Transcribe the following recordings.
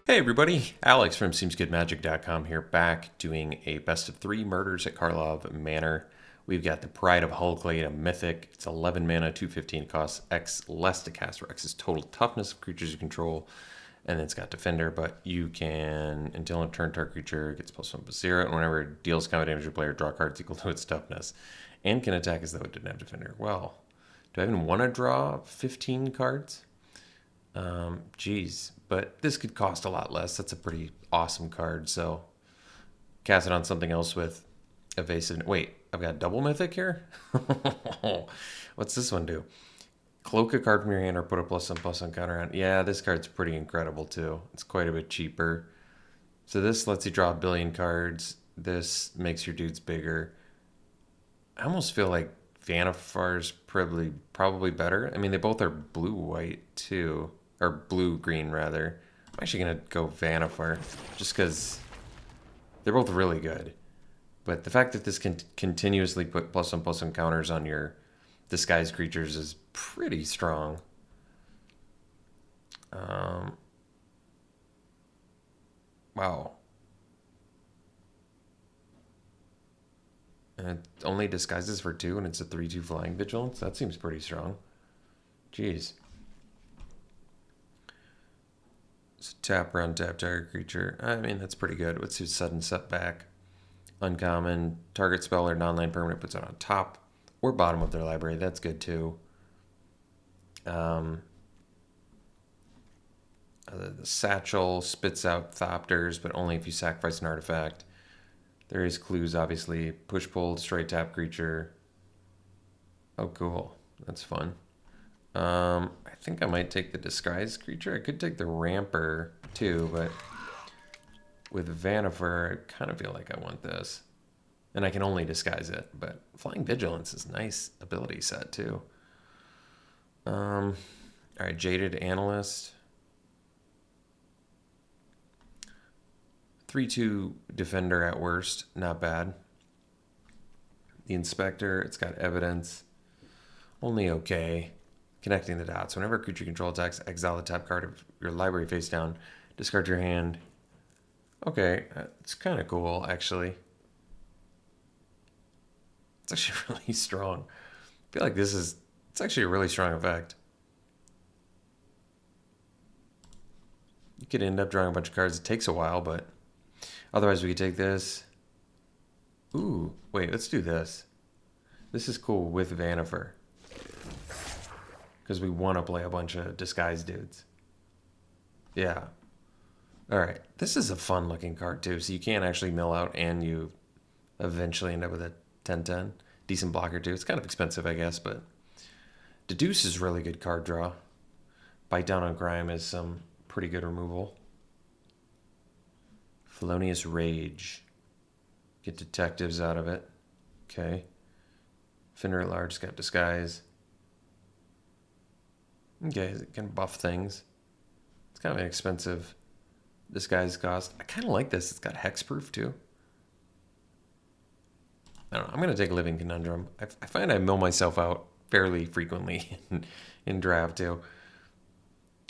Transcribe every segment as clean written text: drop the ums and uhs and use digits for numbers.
Hey everybody, Alex from SeemsGoodMagic.com here, back doing a best of 3 murders at Karlov Manor. We've got the Pride of Hulklade, a mythic. It's 11 mana, 215, costs X less to cast for X's total toughness of creatures you control. And then it's got Defender, but you can, until a turn target creature gets +1/+0, and whenever it deals combat damage to a player, draw cards equal to its toughness. And can attack as though it didn't have Defender. Well, do I even want to draw 15 cards? Geez, but this could cost a lot less. That's a pretty awesome card. So cast it on something else with evasive. Wait, I've got double mythic here. What's this one do? Cloak a card from your hand or put a +1/+1 counter on. Yeah, this card's pretty incredible too. It's quite a bit cheaper. So this lets you draw a billion cards. This makes your dudes bigger. I almost feel like Vanifar's probably better. I mean, they both are blue-white too. Or blue-green, rather. I'm actually going to go Vanifar, just because they're both really good. But the fact that this can continuously put +1/+1 counters on your disguised creatures is pretty strong. Wow. And it only disguises for 2, and it's a 3/2 flying vigilance? That seems pretty strong. Jeez. So tap or untap target creature. I mean, that's pretty good. What's his sudden setback? Uncommon. Target spell or non-land permanent puts it on top or bottom of their library. That's good too. The satchel spits out Thopters, but only if you sacrifice an artifact. There is clues, obviously. Push, pull, destroy, tap creature. Oh, cool. That's fun. I think I might take the disguised creature. I could take the ramper too, but with Vanifer, I kind of feel like I want this. And I can only disguise it, but Flying Vigilance is a nice ability set too. All right, Jaded Analyst. 3/2 Defender at worst, not bad. The Inspector, it's got evidence. Only okay. Connecting the dots. Whenever a creature control attacks, exile the top card of your library face down. Discard your hand. Okay, it's kind of cool, actually. It's actually really strong. I feel like it's actually a really strong effect. You could end up drawing a bunch of cards. It takes a while, but otherwise we could take this. Ooh, wait, let's do this. This is cool with Vanifer, because we want to play a bunch of disguised dudes. Yeah. All right. This is a fun looking card too. So you can actually mill out and you eventually end up with a 10/10. Decent blocker too. It's kind of expensive, I guess, but Deduce is really good card draw. Bite Down on Grime is some pretty good removal. Felonious Rage. Get detectives out of it. Okay. Fender at Large, got Disguise. Okay, it can buff things. It's kind of an expensive disguise cost. I kind of like this. It's got hexproof too. I don't know. I'm going to take Living Conundrum. I find I mill myself out fairly frequently in draft too.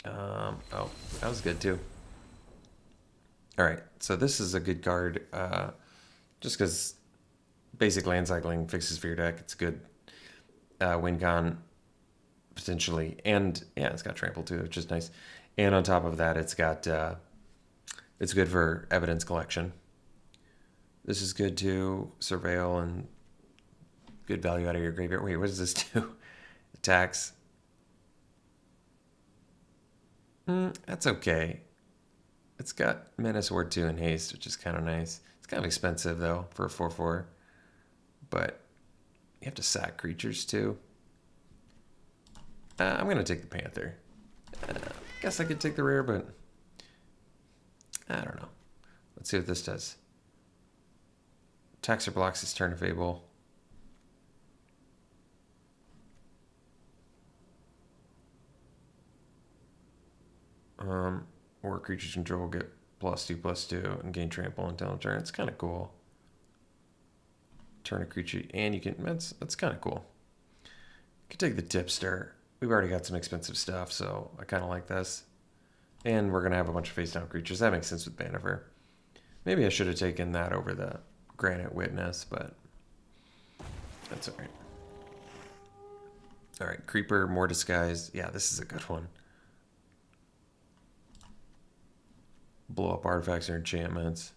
Oh, that was good too. All right, so this is a good card, just because basic land cycling fixes for your deck. It's good win con potentially, and yeah, it's got trample too, which is nice. And on top of that, it's got it's good for evidence collection. This is good too. Surveil and good value out of your graveyard. Wait, what does this do? Attacks. That's okay. It's got Menace Ward 2 and Haste, which is kind of nice. It's kind of expensive, though, for a 4/4. But you have to sack creatures, too. I'm going to take the Panther. Guess I could take the rare, but I don't know. Let's see what this does. Attacks or blocks his turn of Fable. Or creatures control get +2/+2 and gain trample until turn. It's kind of cool. Turn a creature, and you can. That's kind of cool. You could take the Tipster. We've already got some expensive stuff, so I kind of like this. And we're going to have a bunch of face-down creatures. That makes sense with Bannifer. Maybe I should have taken that over the Granite Witness, but that's alright. Alright, Creeper, more Disguise. Yeah, this is a good one. Blow up artifacts or enchantments.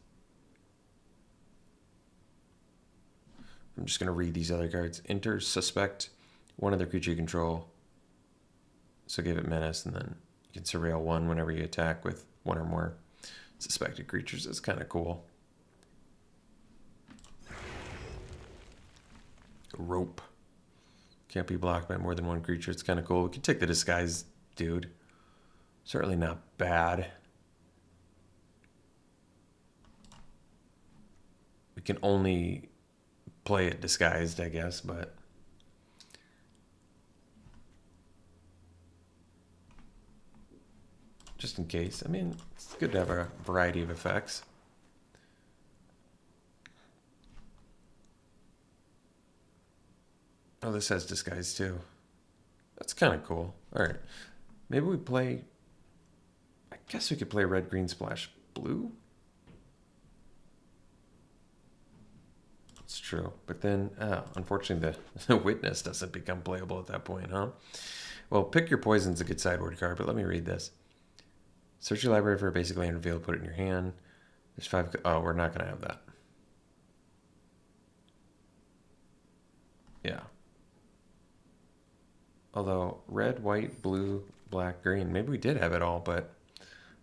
I'm just going to read these other cards. Enter, suspect one other creature you control. So give it menace, and then you can surveil one whenever you attack with one or more suspected creatures. That's kind of cool. Rope. Can't be blocked by more than one creature. It's kind of cool. We can take the disguise, dude. Certainly not bad. We can only play it disguised, I guess, but just in case. I mean, it's good to have a variety of effects. Oh, this has disguise too. That's kind of cool. All right. Maybe we play... I guess we could play red, green, splash, blue. It's true. But then, unfortunately, the witness doesn't become playable at that point, huh? Well, pick your poison's a good sideboard card, but let me read this. Search your library for a basic land reveal, put it in your hand. There's 5... Oh, we're not going to have that. Yeah. Although, red, white, blue, black, green. Maybe we did have it all, but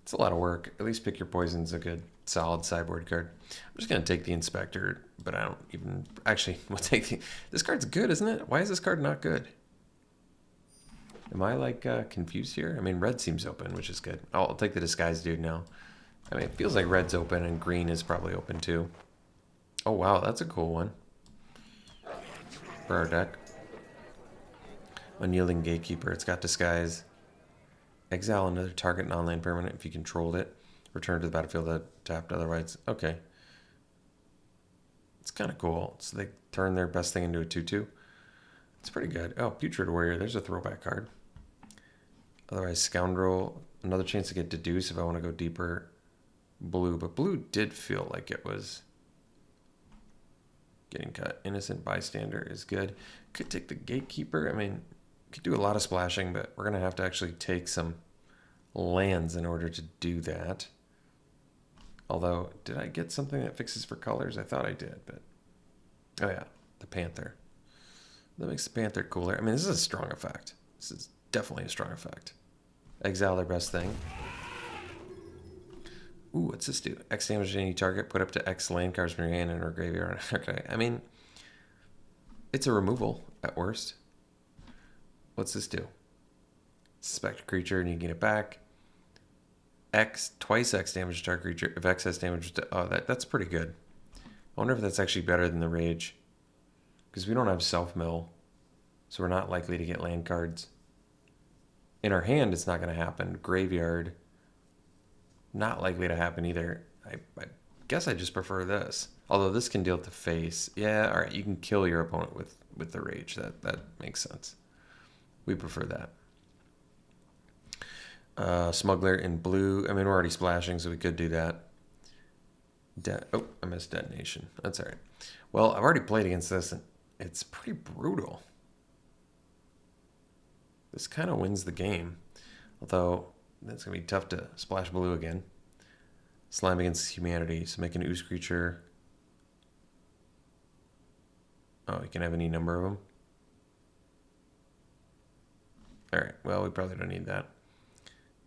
it's a lot of work. At least pick your poison's a good, solid sideboard card. I'm just going to take the Inspector, but I don't even... Actually, we'll take the... This card's good, isn't it? Why is this card not good? Am I, like, confused here? I mean, red seems open, which is good. I'll take the Disguise dude now. I mean, it feels like red's open and green is probably open too. Oh, wow, that's a cool one for our deck. Unyielding Gatekeeper. It's got Disguise. Exile another target non-land permanent if you controlled it. Return to the battlefield tapped otherwise. Okay. It's kind of cool. So they turn their best thing into a 2/2. It's pretty good. Oh, Putrid Warrior. There's a throwback card. Otherwise, Scoundrel. Another chance to get Deduce if I want to go deeper. Blue. But blue did feel like it was getting cut. Innocent Bystander is good. Could take the Gatekeeper. I mean, could do a lot of splashing, but we're going to have to actually take some lands in order to do that. Although, did I get something that fixes for colors? I thought I did, but... Oh yeah, the Panther. That makes the Panther cooler. I mean, this is a strong effect. This is definitely a strong effect. Exile their best thing. Ooh, what's this do? X damage to any target. Put up to X land cards from your hand in or graveyard. Okay, I mean, it's a removal at worst. What's this do? Suspect a creature and you get it back. X, twice X damage to target creature. If X has damage to... Oh, that's pretty good. I wonder if that's actually better than the Rage. Because we don't have self-mill. So we're not likely to get land cards. In our hand, it's not going to happen. Graveyard. Not likely to happen either. I guess I just prefer this. Although this can deal with the face. Yeah, alright. You can kill your opponent with the Rage. That makes sense. We prefer that. Smuggler in blue. I mean, we're already splashing, so we could do that. Oh, I missed Detonation. That's alright. Well, I've already played against this, and it's pretty brutal. This kind of wins the game. Although, that's going to be tough to splash blue again. Slime against humanity. So make an ooze creature. Oh, you can have any number of them. Alright, well, we probably don't need that.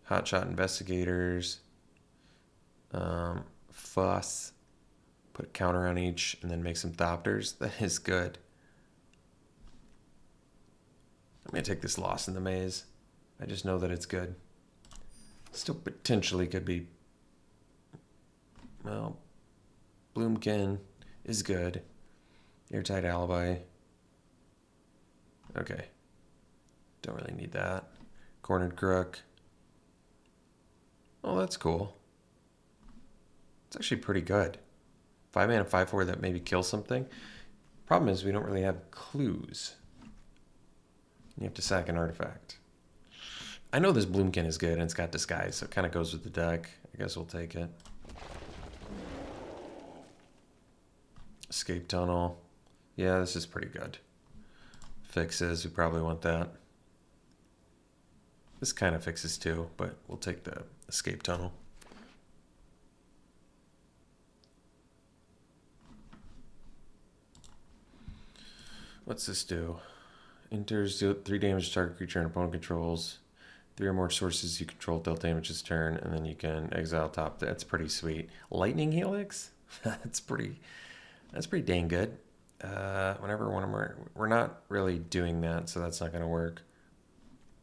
Hotshot Investigators. Fuss. Put a counter on each and then make some Thopters. That is good. I'm going to take this Lost in the Maze. I just know that it's good. Still potentially could be... Well, Bloomkin is good. Airtight Alibi. Okay. Don't really need that. Cornered Crook. Oh, that's cool. It's actually pretty good. 5 mana, 5/4 that maybe kills something. Problem is we don't really have clues. You have to sack an artifact. I know this Bloomkin is good and it's got disguise, so it kind of goes with the deck. I guess we'll take it. Escape tunnel. Yeah, this is pretty good. Fixes, we probably want that. This kind of fixes too, but we'll take the escape tunnel. What's this do? Enters, deal 3 damage to target creature and opponent controls. 3 or more sources you control deal damage this turn, and then you can exile top. That's pretty sweet. Lightning Helix? that's pretty dang good. Whenever one of them we're not really doing that, so that's not going to work.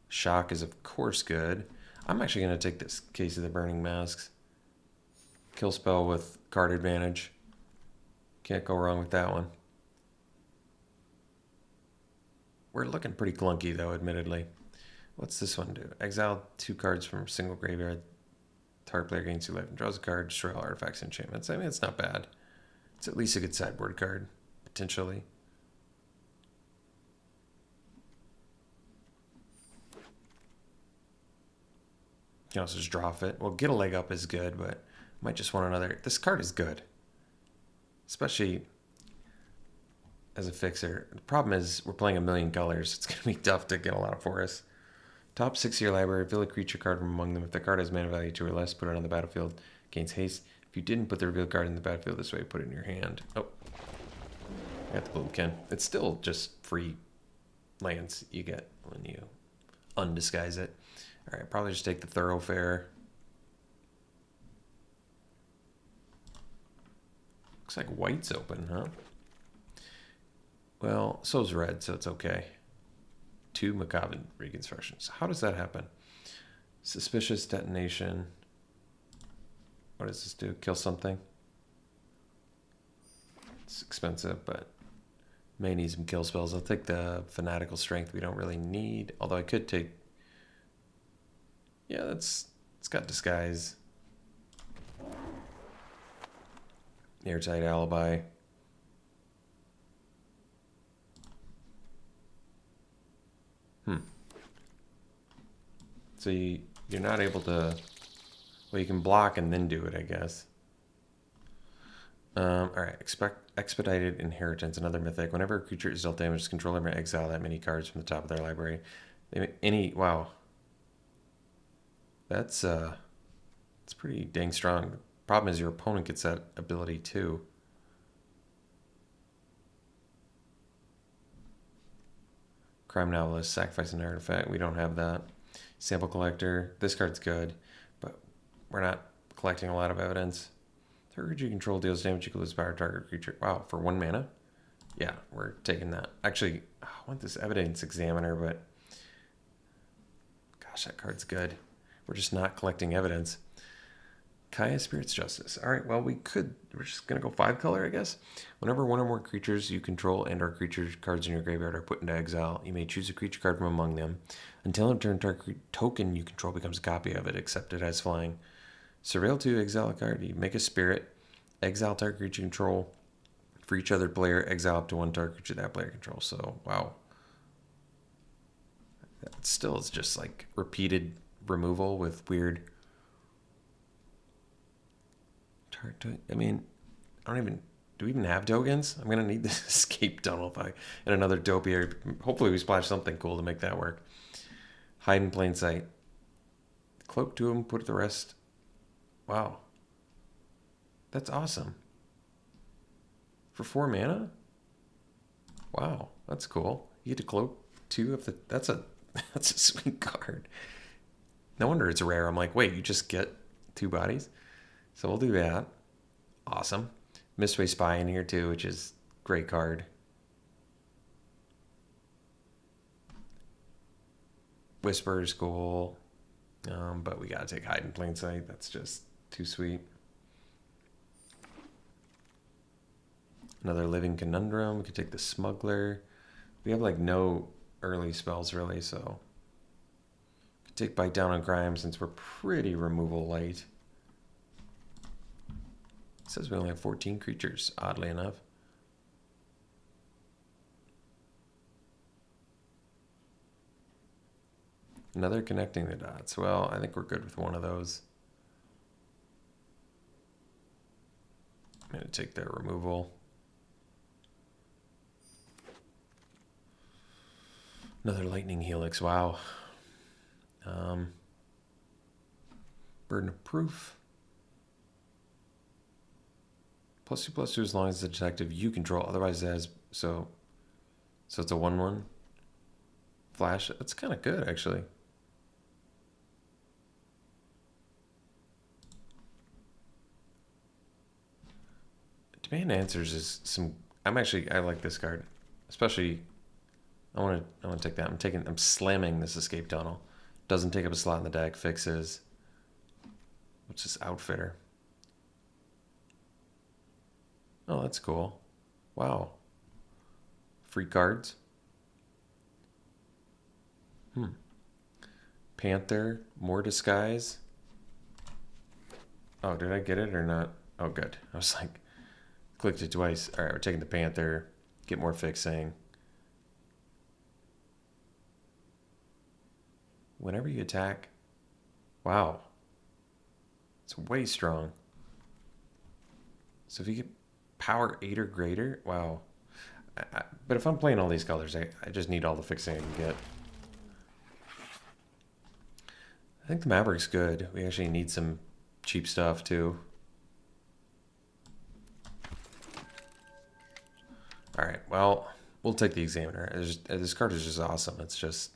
Shock is of course good. I'm actually going to take this Case of the Burning Masks. Kill spell with card advantage. Can't go wrong with that one. We're looking pretty clunky though, admittedly. What's this one do? Exile 2 cards from a single graveyard. Target player gains 2 life and draws a card. Destroy all artifacts and enchantments. I mean, it's not bad. It's at least a good sideboard card, potentially. You can also just draw it. Well, Get a Leg Up is good, but might just want another. This card is good, especially as a fixer. The problem is we're playing a million colors. It's going to be tough to get a lot of forests. Top 6 of your library, reveal a creature card from among them. If the card has mana value 2 or less, put it on the battlefield. Gains haste. If you didn't put the revealed card in the battlefield this way, put it in your hand. Oh, I got the Bloomkin. It's still just free lands you get when you undisguise it. All right, probably just take the Thoroughfare. Looks like white's open, huh? Well, so's red, so it's okay. 2 Macabre Reconstructions. How does that happen? Suspicious Detonation. What does this do? Kill something? It's expensive, but may need some kill spells. I'll take the Fanatical Strength we don't really need. Although I could take... Yeah, it's got Disguise. Airtight Alibi. So you're not able to... Well, you can block and then do it, I guess. All right, Expedited Inheritance, another mythic. Whenever a creature is dealt damage, its controller may exile that many cards from the top of their library. Wow. That's pretty dang strong. The problem is your opponent gets that ability too. Crime Novelist, sacrifice an artifact. We don't have that. Sample Collector. This card's good, but we're not collecting a lot of evidence. Target creature you control deals damage equal to its power target creature. Wow, for 1 mana? Yeah, we're taking that. Actually, I want this Evidence Examiner, but gosh, that card's good. We're just not collecting evidence. Kaya Spirit's Justice. All right, well, we're just going to go 5 color, I guess. Whenever one or more creatures you control and or creature cards in your graveyard are put into exile, you may choose a creature card from among them. Until in turn, target token you control becomes a copy of it, except it has flying. Surveil 2, exile a card. You make a spirit, exile target creature you control. For each other player, exile up to 1 target creature that player controls. So, wow. That still is just like repeated removal with weird... I mean, do we even have tokens? I'm going to need this escape tunnel and another Dopier. Hopefully we splash something cool to make that work. Hide in plain sight. Cloak to him, put the rest. Wow. That's awesome. For 4 mana? Wow, that's cool. You get to cloak 2 of the... That's a sweet card. No wonder it's rare. I'm like, wait, you just get 2 bodies? So we'll do that. Awesome. Mistway Spy in here too, which is a great card. Whisper is cool. But we gotta take Hide in Plain Sight. That's just too sweet. Another Living Conundrum. We could take the Smuggler. We have like no early spells really, so could take Bite Down on Crime since we're pretty removal light. It says we only have 14 creatures, oddly enough. Another connecting the dots. Well, I think we're good with one of those. I'm going to take their removal. Another lightning helix. Wow. Burden of proof. +2/+2 as long as the detective you control. Otherwise, it has so it's a 1/1 flash. That's kind of good actually. Demand answers is some. I like this card, especially. I want to take that. I'm slamming this escape tunnel. Doesn't take up a slot in the deck. Fixes. What's this outfitter? Oh, that's cool. Wow. Free cards. Panther, more disguise. Oh, did I get it or not? Oh, good. I was like, clicked it twice. All right, we're taking the Panther. Get more fixing. Whenever you attack. Wow. It's way strong. So if you get power 8 or greater, wow. But if I'm playing all these colors, I just need all the fixing I can get. I think the Maverick's good. We actually need some cheap stuff too. All right, well, we'll take the Examiner. This card is just awesome. It's just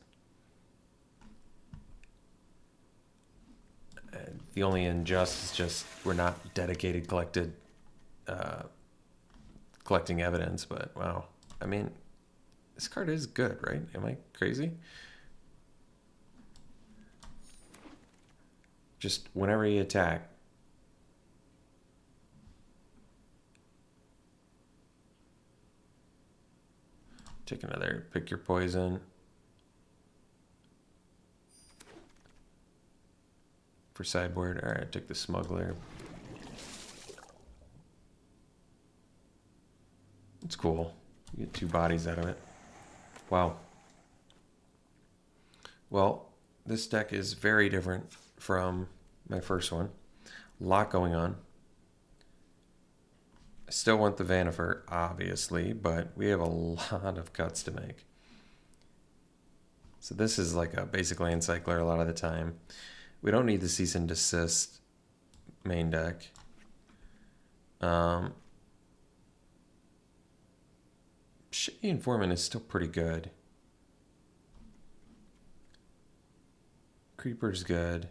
the only injustice is just we're not dedicated collecting evidence. But wow, I mean, this card is good, right? Am I crazy? Just whenever you attack. Take another, pick your poison. For sideboard, all right, took the Smuggler. It's cool. You get 2 bodies out of it. Wow. Well, this deck is very different from my first one. A lot going on. I still want the Vanifer, obviously, but we have a lot of cuts to make. So this is like a basic land cycler a lot of the time. We don't need the Cease and Desist main deck. Shady Informant is still pretty good. Creeper's good.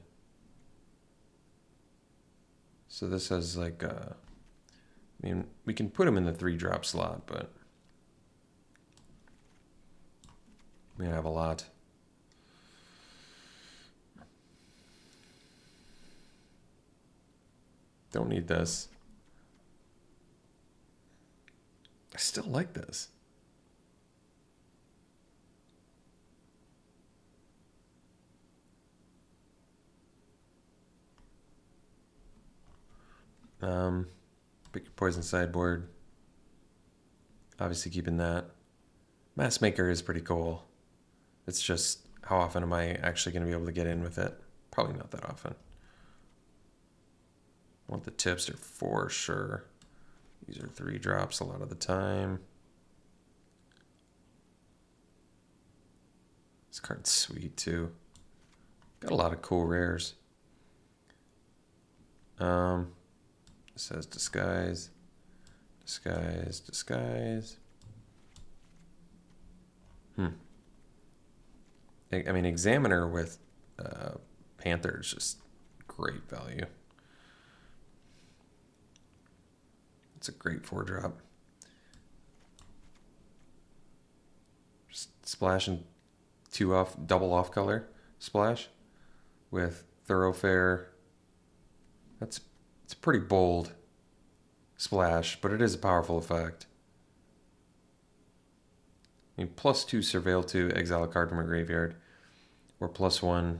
So this has like I mean, we can put him in the 3-drop slot, but we have a lot. Don't need this. I still like this. Pick your poison sideboard. Obviously keeping that. Massmaker is pretty cool. It's just how often am I actually going to be able to get in with it? Probably not that often. I want the tipster for sure. These are 3-drops a lot of the time. This card's sweet too. Got a lot of cool rares. It says disguise, disguise, disguise. I mean, Examiner with Panther is just great value. It's a great 4-drop. Just splash and 2 off, double off color splash with Thoroughfare. It's a pretty bold splash, but it is a powerful effect. I mean, +2 Surveil to exile a card from a graveyard, or +1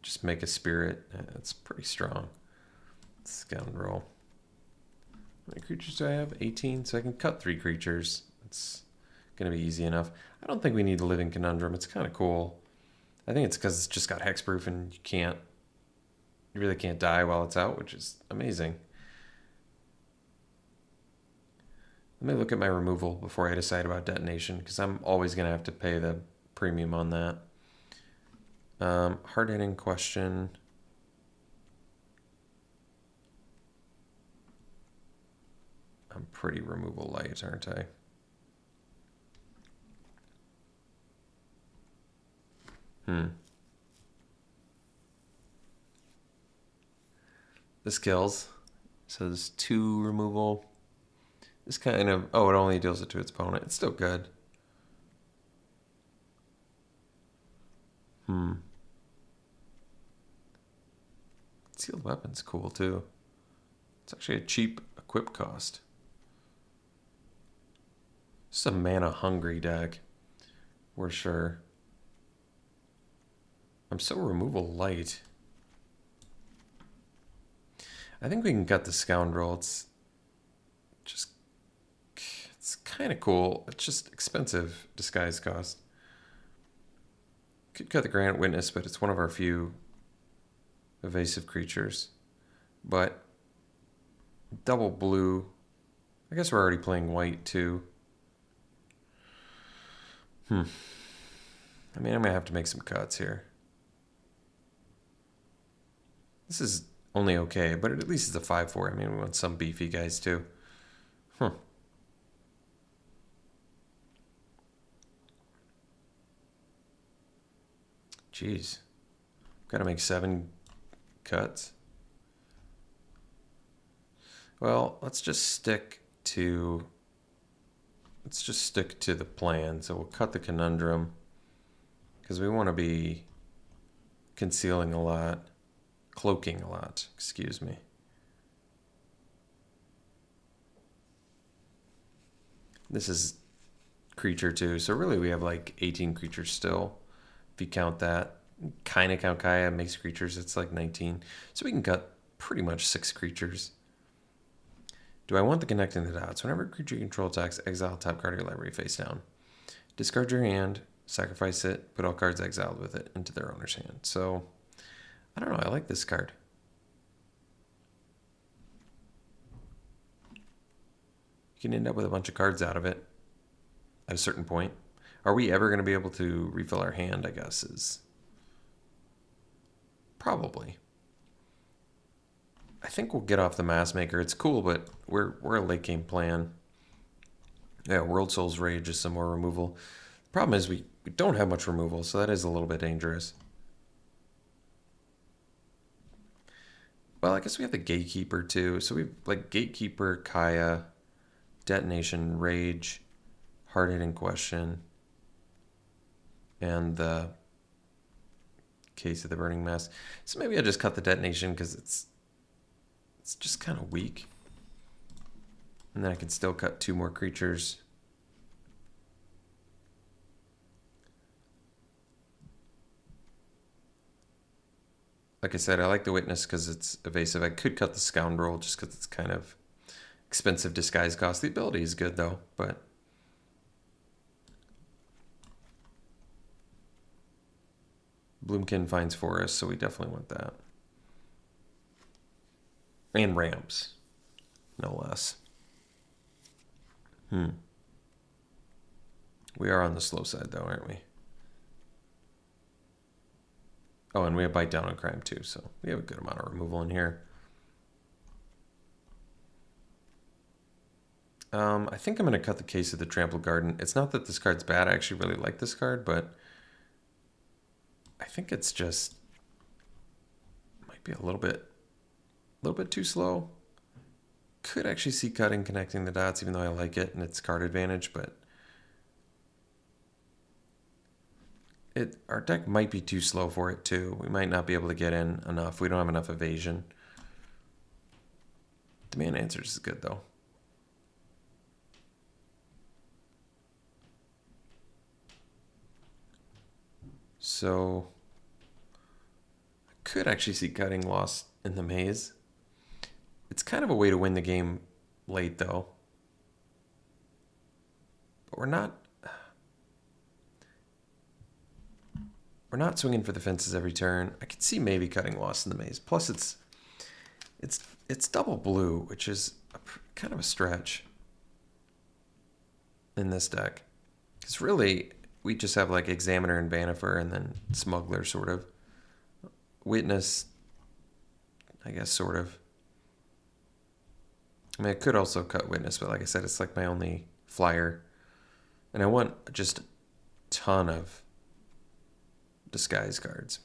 just make a spirit. It's pretty strong. Scoundrel. How many creatures do I have? 18, so I can cut 3 creatures. It's going to be easy enough. I don't think we need the Living Conundrum. It's kind of cool. I think it's because it's just got hexproof and you really can't die while it's out, which is amazing. Let me look at my removal before I decide about detonation, because I'm always going to have to pay the premium on that. Hard-hitting question. I'm pretty removal light, aren't I? This kills. So there's 2 removal. This kind of... Oh, it only deals it to its opponent. It's still good. Sealed weapon's cool, too. It's actually a cheap equip cost. This is a mana-hungry deck. For sure. I'm so removal light. I think we can cut the Scoundrel. It's kind of cool. It's just expensive disguise cost. Could cut the Granite Witness, but it's one of our few evasive creatures. But double blue. I guess we're already playing white too. I mean, I'm gonna have to make some cuts here. This is only okay, but at least it's a 5/4. I mean, we want some beefy guys too. Jeez. Gotta make 7 cuts. Well, let's just stick to the plan. So we'll cut the Conundrum, because we want to be concealing a lot, cloaking a lot, excuse me. This is creature too, so really we have like 18 creatures still, if you count that. Kind of count Kaya, makes creatures, it's like 19. So we can cut pretty much 6 creatures. Do I want the Connecting the Dots? Whenever a creature you control attacks, exile top card of your library face down. Discard your hand, sacrifice it, put all cards exiled with it into their owner's hand. So, I don't know, I like this card. You can end up with a bunch of cards out of it at a certain point. Are we ever going to be able to refill our hand, I guess, is probably. I think we'll get off the Mass Maker. It's cool, but we're a late game plan. Yeah, World Soul's Rage is some more removal. The problem is we don't have much removal, so that is a little bit dangerous. Well, I guess we have the Gatekeeper too. So we've like Gatekeeper, Kaya, Detonation, Rage, Hard-Hitting Question, and the Case of the Burning Mass. So maybe I just cut the Detonation because it's just kind of weak. And then I can still cut 2 more creatures. Like I said, I like the Witness because it's evasive. I could cut the Scoundrel just because it's kind of expensive disguise cost. The ability is good though, but Bloomkin finds Forest, so we definitely want that. And ramps, no less. We are on the slow side though, aren't we? Oh, and we have Bite Down on Crime too, so we have a good amount of removal in here. I think I'm going to cut the Case of the Trampled Garden. It's not that this card's bad. I actually really like this card, but I think it's just might be a little bit too slow. Could actually see cutting Connecting the Dots, even though I like it and it's card advantage, but our deck might be too slow for it too. We might not be able to get in enough. We don't have enough evasion. Demand Answers is good though. So I could actually see cutting Lost in the Maze. It's kind of a way to win the game late though. But we're not, we're not swinging for the fences every turn. I could see maybe cutting Lost in the Maze. Plus, it's double blue, which is kind of a stretch in this deck. Because really, we just have like Examiner and Vanifer and then Smuggler, sort of. Witness, I guess, sort of. I mean, I could also cut Witness, but like I said, it's like my only flyer. And I want just a ton of disguise cards.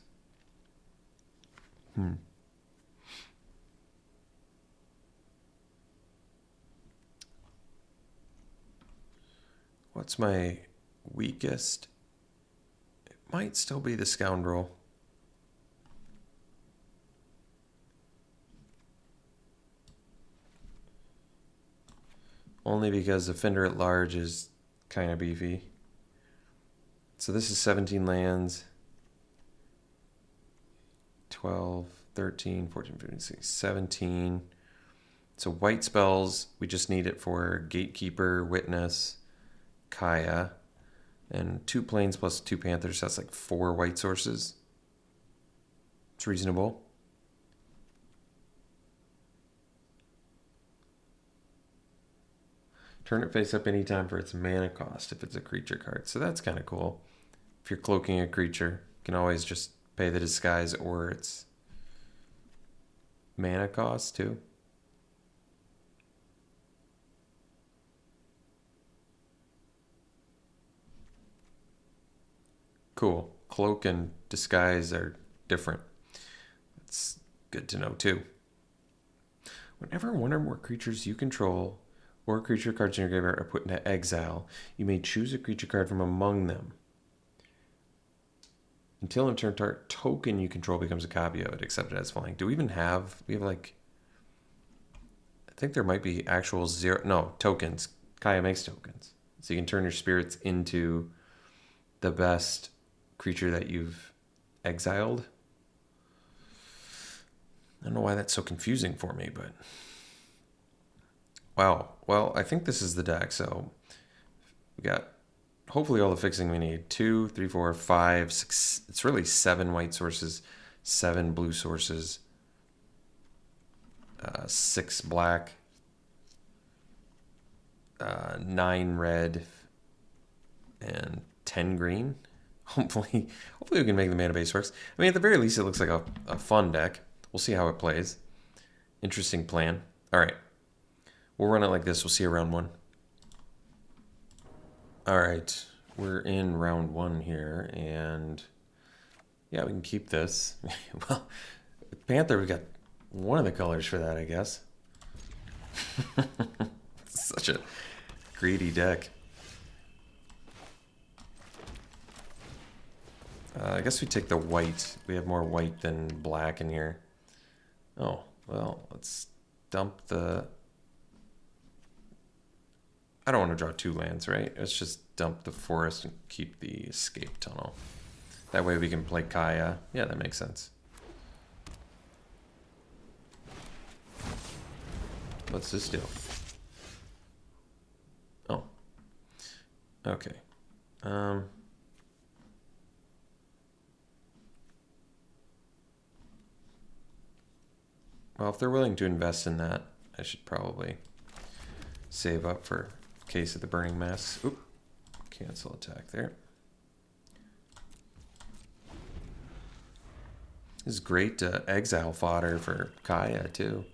What's my weakest? It might still be the Scoundrel. Only because Offender at Large is kind of beefy. So this is 17 lands. 12, 13, 14, 15, 16, 17. So white spells, we just need it for Gatekeeper, Witness, Kaya, and 2 plains plus 2 panthers. That's like 4 white sources. It's reasonable. Turn it face up anytime for its mana cost if it's a creature card. So that's kind of cool. If you're cloaking a creature, you can always just pay the disguise or its mana cost too. Cool. Cloak and disguise are different. That's good to know too. Whenever one or more creatures you control or creature cards in your graveyard are put into exile, you may choose a creature card from among them. Until in turn target token you control becomes a copy of it, except it has flying. Do we even have? We have like. I think there might be actual tokens. Kaya makes tokens, so you can turn your spirits into the best creature that you've exiled. I don't know why that's so confusing for me, but wow. Well, I think this is the deck. So we got hopefully all the fixing we need. 2, 3, 4, 5, 6. It's really 7 white sources, 7 blue sources, 6 black, 9 red, and 10 green. Hopefully we can make the mana base works. I mean, at the very least, it looks like a fun deck. We'll see how it plays. Interesting plan. All right. We'll run it like this. We'll see you round 1. All right. We're in round 1 here, and yeah, we can keep this. Well, Panther, we got one of the colors for that, I guess. Such a greedy deck. I guess we take the white. We have more white than black in here. Oh, well, let's dump the... I don't want to draw 2 lands, right? Let's just dump the forest and keep the escape tunnel. That way we can play Kaya. Yeah, that makes sense. What's this do? Oh. Okay. Well, if they're willing to invest in that, I should probably save up for case of the burning masks. Oop. Cancel attack there. This is great exile fodder for Kaya, too.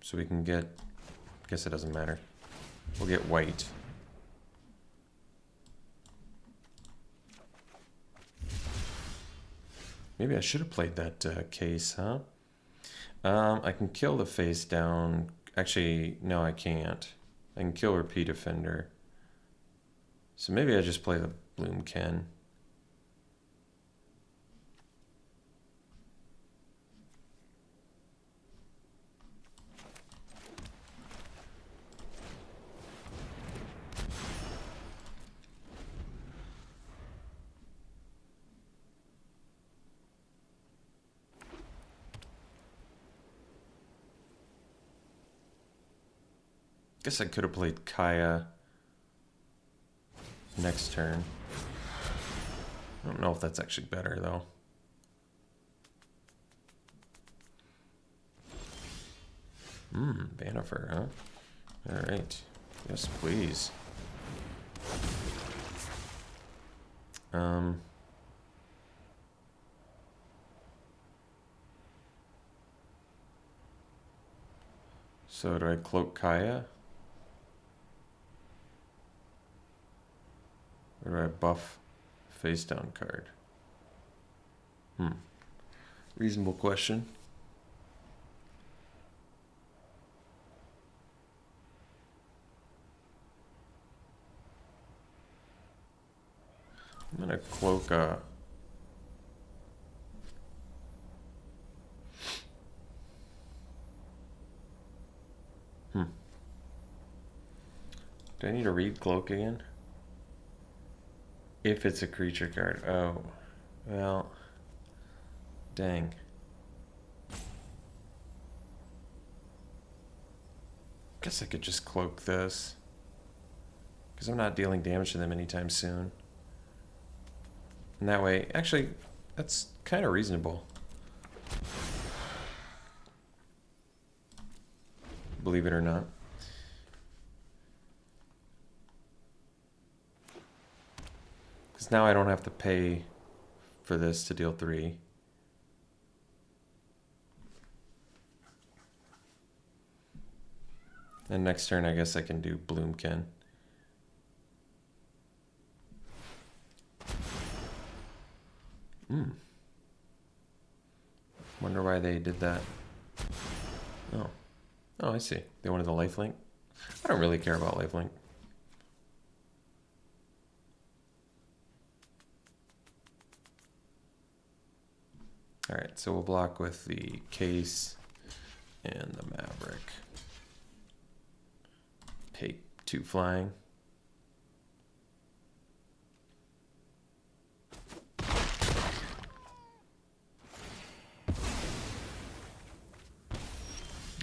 So we can get... I guess it doesn't matter. We'll get white. Maybe I should have played that case, huh? I can kill the face down. Actually, no, I can't. I can kill Repeat Offender. So maybe I just play the Bloomkin. Guess I could have played Kaya next turn. I don't know if that's actually better, though. Bannifer, huh? Alright. Yes, please. So do I cloak Kaya? Or do I buff face down card? Reasonable question. I'm gonna cloak Do I need to read cloak again? If it's a creature card. Oh. Well. Dang. Guess I could just cloak this. Because I'm not dealing damage to them anytime soon. And that way, actually, that's kind of reasonable. Believe it or not. Because now I don't have to pay for this to deal 3. And next turn, I guess I can do Bloomkin. Wonder why they did that. Oh. Oh, I see. They wanted the lifelink. I don't really care about lifelink. Alright, so we'll block with the Case and the Maverick. Pay 2 flying.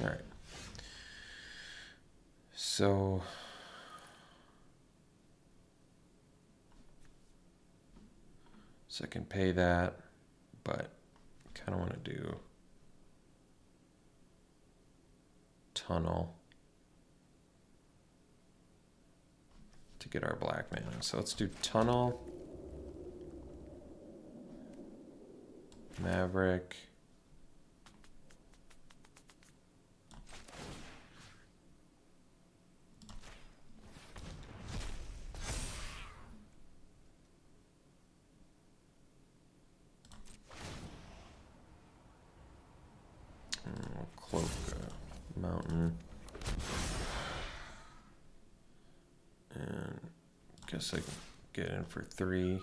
Alright. So I can pay that, but kind of want to do Tunnel to get our black mana. So let's do Tunnel, Maverick, cloak Mountain, and guess I can get in for 3.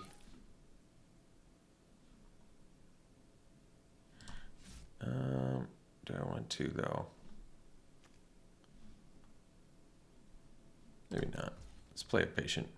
Do I want 2 though? Maybe not. Let's play it patient.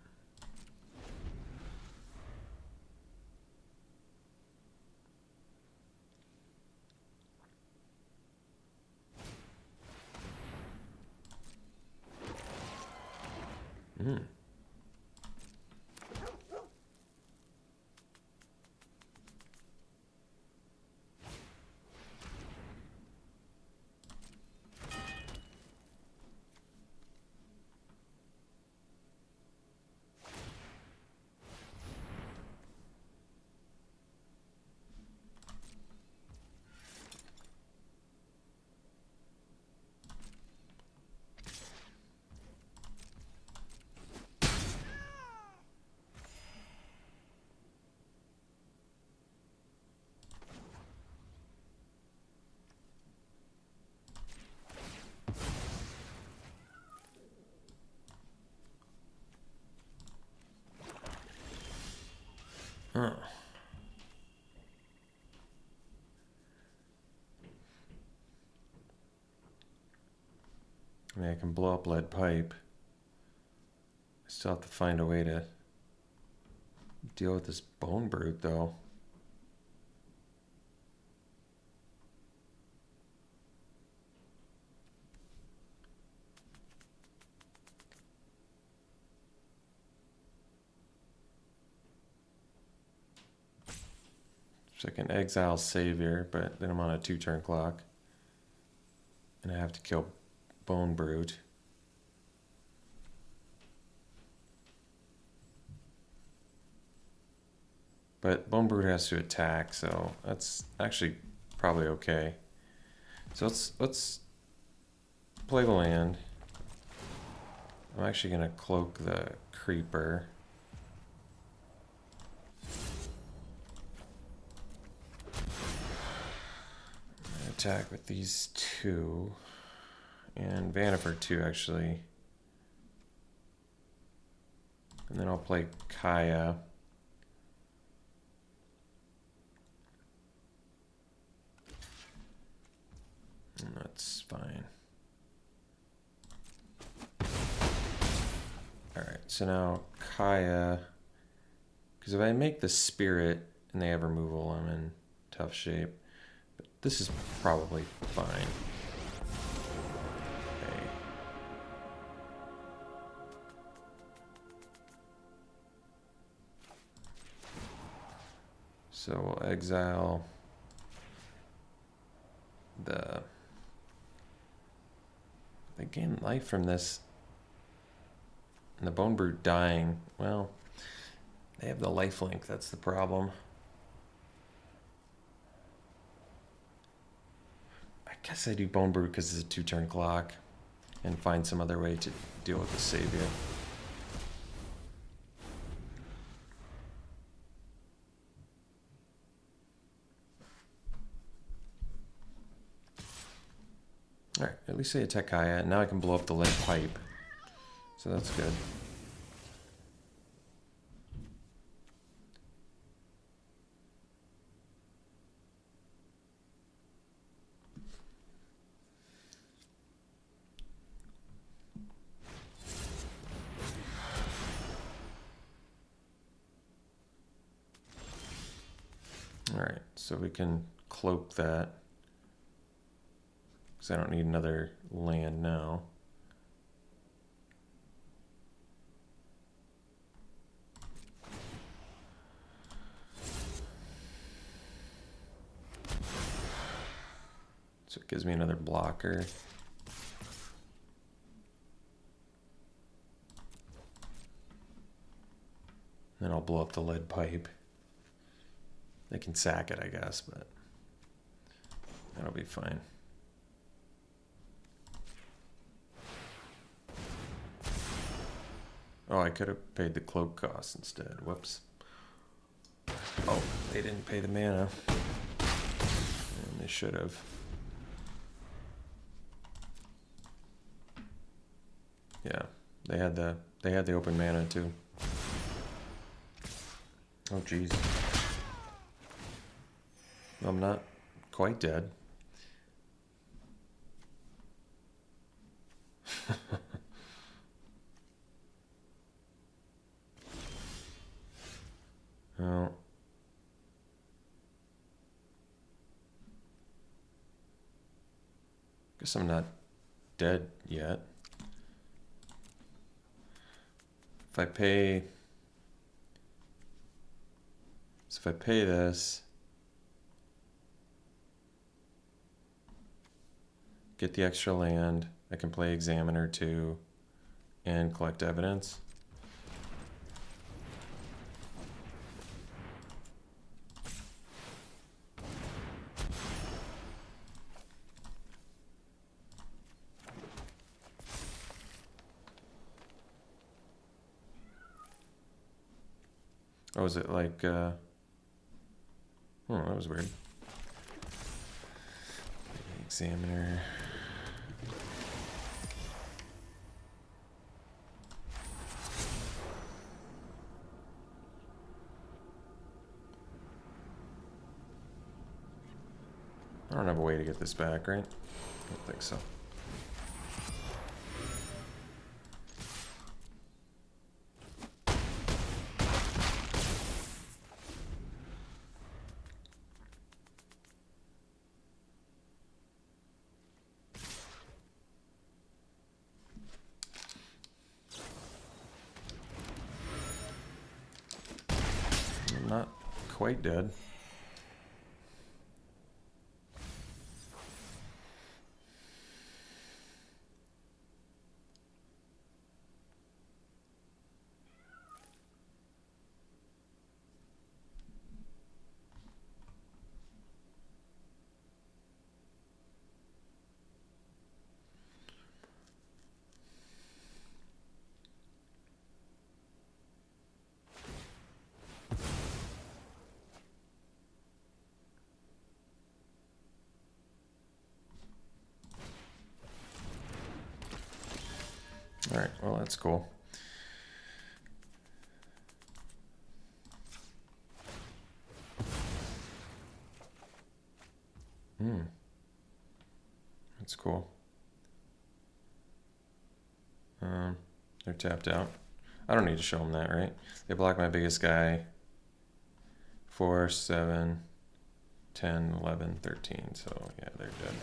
Huh. I mean, I can blow up lead pipe. I still have to find a way to deal with this bone brute, though. So I can exile Savior, but then I'm on a 2-turn clock. And I have to kill Bone Brute. But Bone Brute has to attack, so that's actually probably okay. So let's play the land. I'm actually gonna cloak the creeper. Attack with these 2. And Vanifer 2 actually. And then I'll play Kaya. And that's fine. Alright, so now Kaya. Because if I make the Spirit and they have removal, I'm in tough shape. But this is probably fine. Okay. So we'll exile they gain life from this. And the Bone Brute dying, well, they have the lifelink, that's the problem. I guess I do Bone Brute because it's a 2-turn clock and find some other way to deal with the Savior. Alright, at least they attack Kaya. Now I can blow up the lead pipe. So that's good. Alright, so we can cloak that. Because I don't need another land now. So it gives me another blocker. Then I'll blow up the lead pipe. They can sack it, I guess, but that'll be fine. Oh, I could have paid the cloak cost instead. Whoops. Oh, they didn't pay the mana. And they should have. Yeah, they had the open mana too. Oh jeez. I'm not quite dead. Oh. Guess I'm not dead yet. If I pay... So if I pay this... Get the extra land, I can play Examiner 2 and collect evidence. Oh, is it like, oh, that was weird. Examiner. I don't have a way to get this back, right? I don't think so. I'm not quite dead. Alright, well that's cool. That's cool. They're tapped out. I don't need to show them that, right? They block my biggest guy. 4, 7, 10, 11, 13. So yeah, they're dead.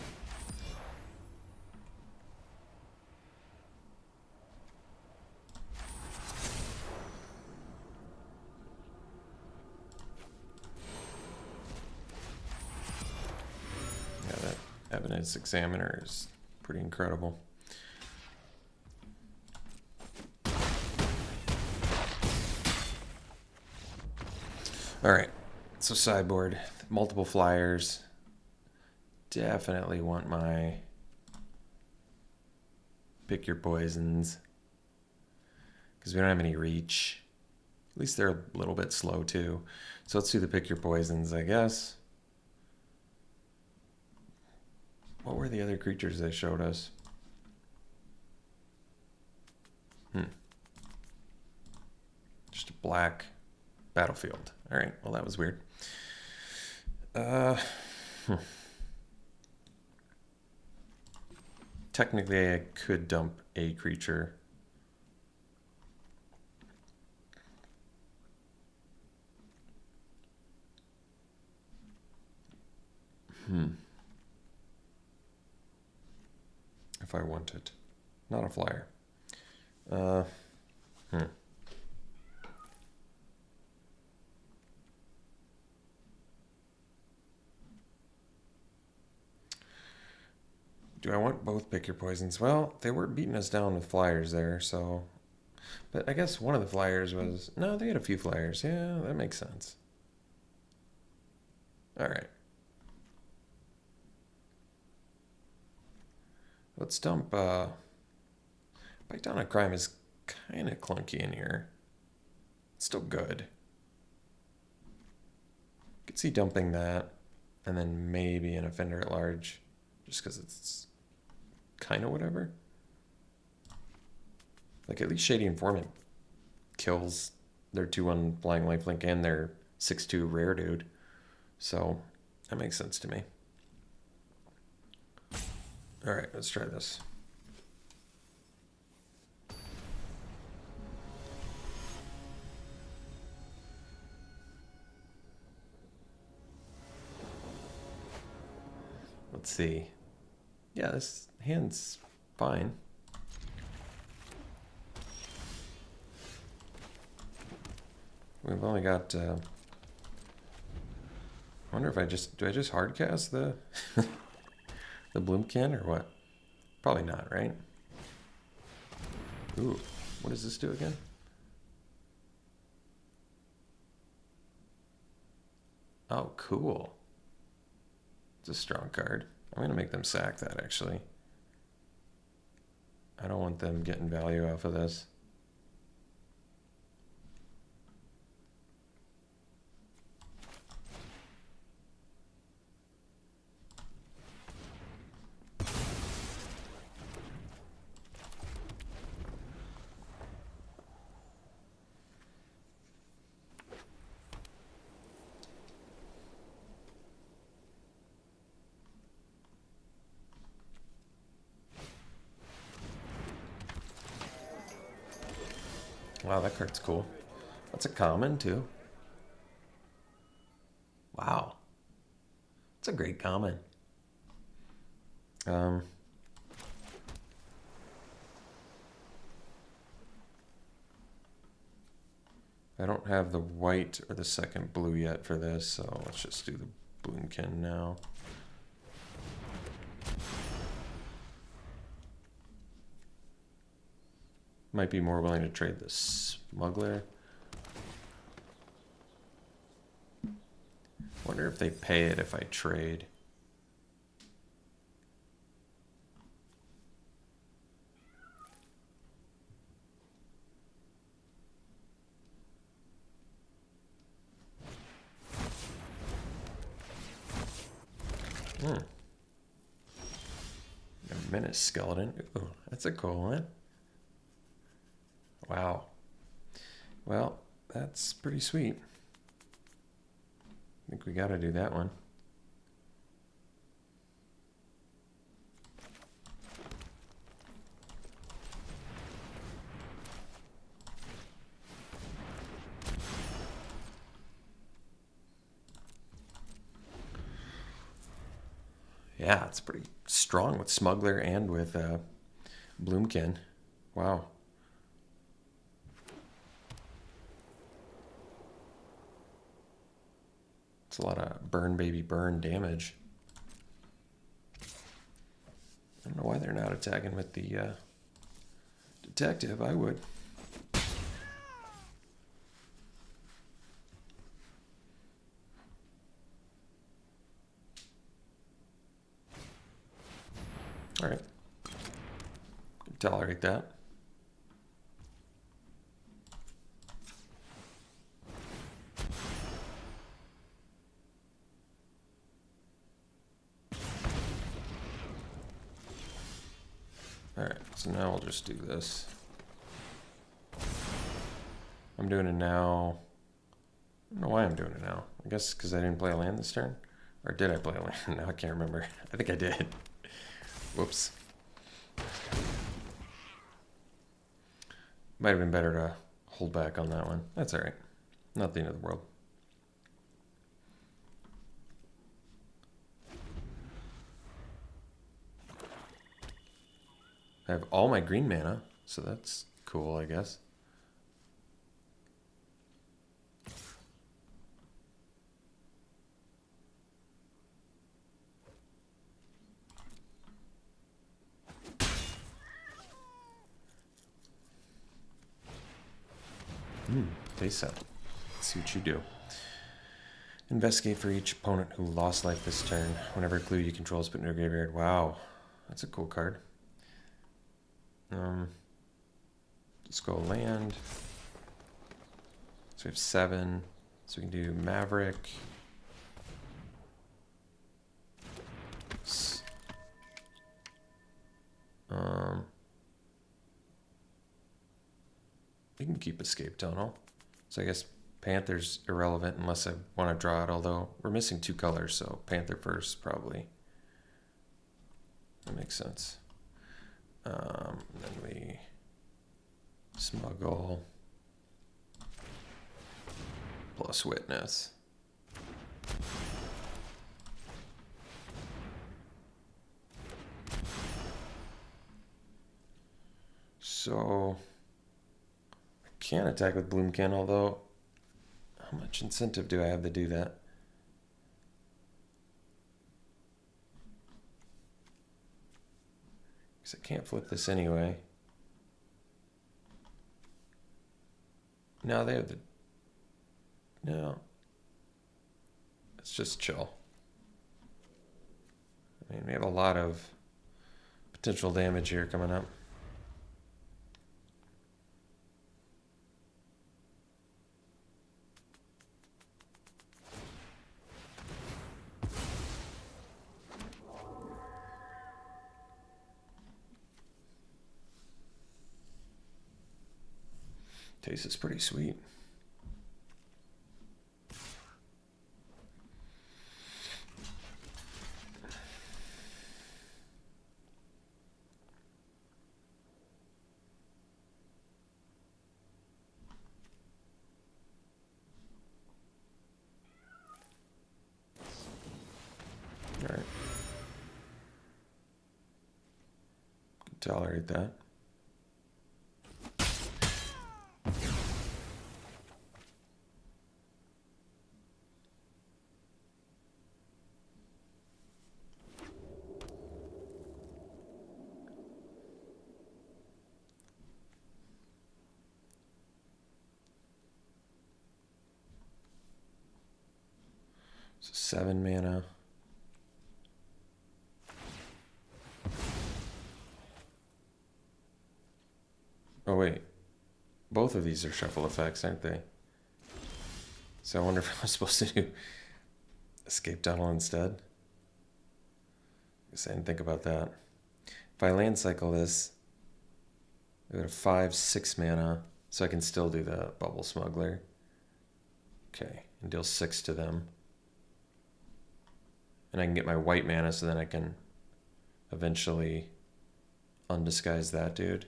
Yeah, that evidence examiner is pretty incredible. All right, so sideboard, multiple flyers. Definitely want my pick your poisons because we don't have any reach. At least they're a little bit slow too. So let's do the pick your poisons, I guess. What were the other creatures they showed us? Just a black battlefield. All right, well, that was weird. Technically, I could dump a creature. If I wanted. Not a flyer. Do I want both pick your poisons? Well, they were beating us down with flyers there, so... But I guess one of the flyers was... No, they had a few flyers. Yeah, that makes sense. Alright. Let's dump... Bite Down on Crime is kind of clunky in here. It's still good. Could see dumping that, and then maybe an Offender at Large, just because it's kind of whatever. Like, at least Shady Informant kills their 2-1 Flying Lifelink and their 6-2 rare dude. So, that makes sense to me. Alright, let's try this. Let's see. Yeah, this hand's fine. We've only got... I wonder if do I just hardcast the the Bloomkin or what? Probably not, right? Ooh, what does this do again? Oh, cool. It's a strong card. I'm going to make them sack that, actually. I don't want them getting value off of this. Wow, that card's cool. That's a common, too. Wow. It's a great common. I don't have the white or the second blue yet for this, so let's just do the Bloomkin now. Might be more willing to trade the Smuggler. Wonder if they pay it if I trade. A Menace Skeleton. Ooh, that's a cool one. Wow. Well, that's pretty sweet. I think we got to do that one. Yeah, it's pretty strong with Smuggler and with Bloomkin. Wow. It's a lot of burn, baby, burn damage. I don't know why they're not attacking with the detective. I would. All right. Tolerate that. All right, so now we'll just do this. I'm doing it now. I don't know why I'm doing it now. I guess because I didn't play a land this turn. Or did I play a land? Now I can't remember. I think I did. Whoops. Might have been better to hold back on that one. That's all right. Not the end of the world. I have all my green mana, so that's cool, I guess. Face set. Let's see what you do. Investigate for each opponent who lost life this turn. Whenever a clue you control is put into a graveyard. Wow, that's a cool card. Let's go land. So we have 7. So we can do Maverick. We can keep Escape Tunnel. So I guess Panther's irrelevant unless I want to draw it, although we're missing 2 colors, so Panther first, probably. That makes sense. Then we smuggle plus witness. So I can attack with Bloomkin, although how much incentive do I have to do that? Because I can't flip this anyway. No, they have the... No. It's just chill. I mean, we have a lot of potential damage here coming up. Tastes pretty sweet. All right. Can tolerate that. So 7 mana. Oh wait, both of these are shuffle effects, aren't they? So I wonder if I'm supposed to do Escape Tunnel instead. Guess I didn't think about that. If I land cycle this, I got a 5/6 mana. So I can still do the Bubble Smuggler. Okay, and deal 6 to them. And I can get my white mana so then I can eventually undisguise that dude.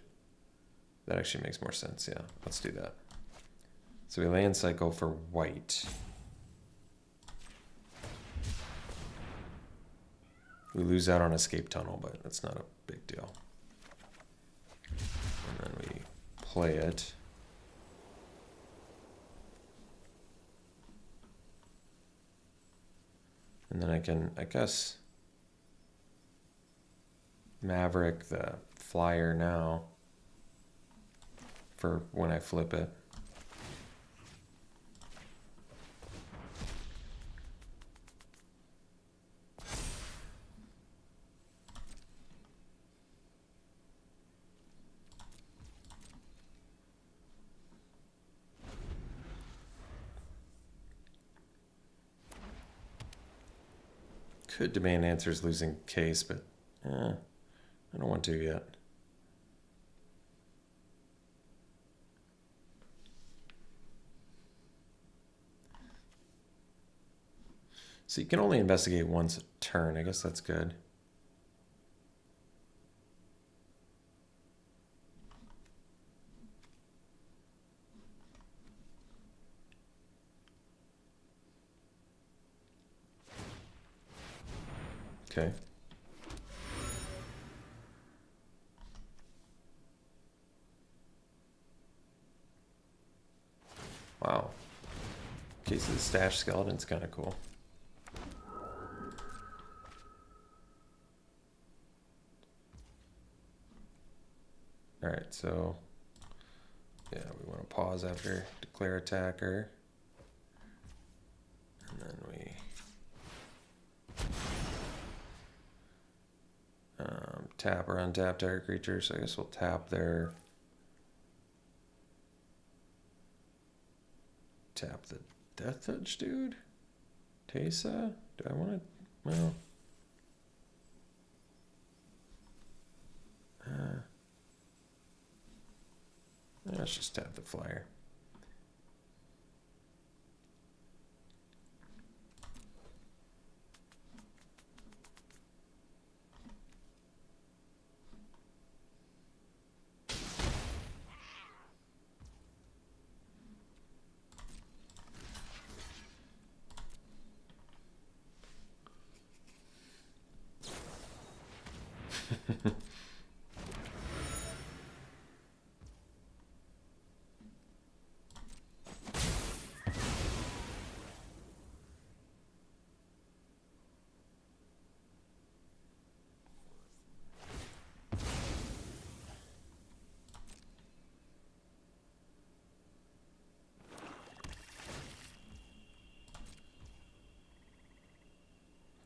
That actually makes more sense, yeah. Let's do that. So we land cycle for white. We lose out on Escape Tunnel, but that's not a big deal. And then we play it. And then I can, I guess, Maverick the flyer now for when I flip it. Could demand answers losing case, but I don't want to yet. So you can only investigate once a turn. I guess that's good. Okay. Wow. Case of the Stash Skeleton's kind of cool. Alright, so yeah, we want to pause after declare attacker. And then we tap or untap target creature. So I guess we'll tap their tap the Death Touch dude. Teysa? Do I want to? Well, let's just tap the flyer.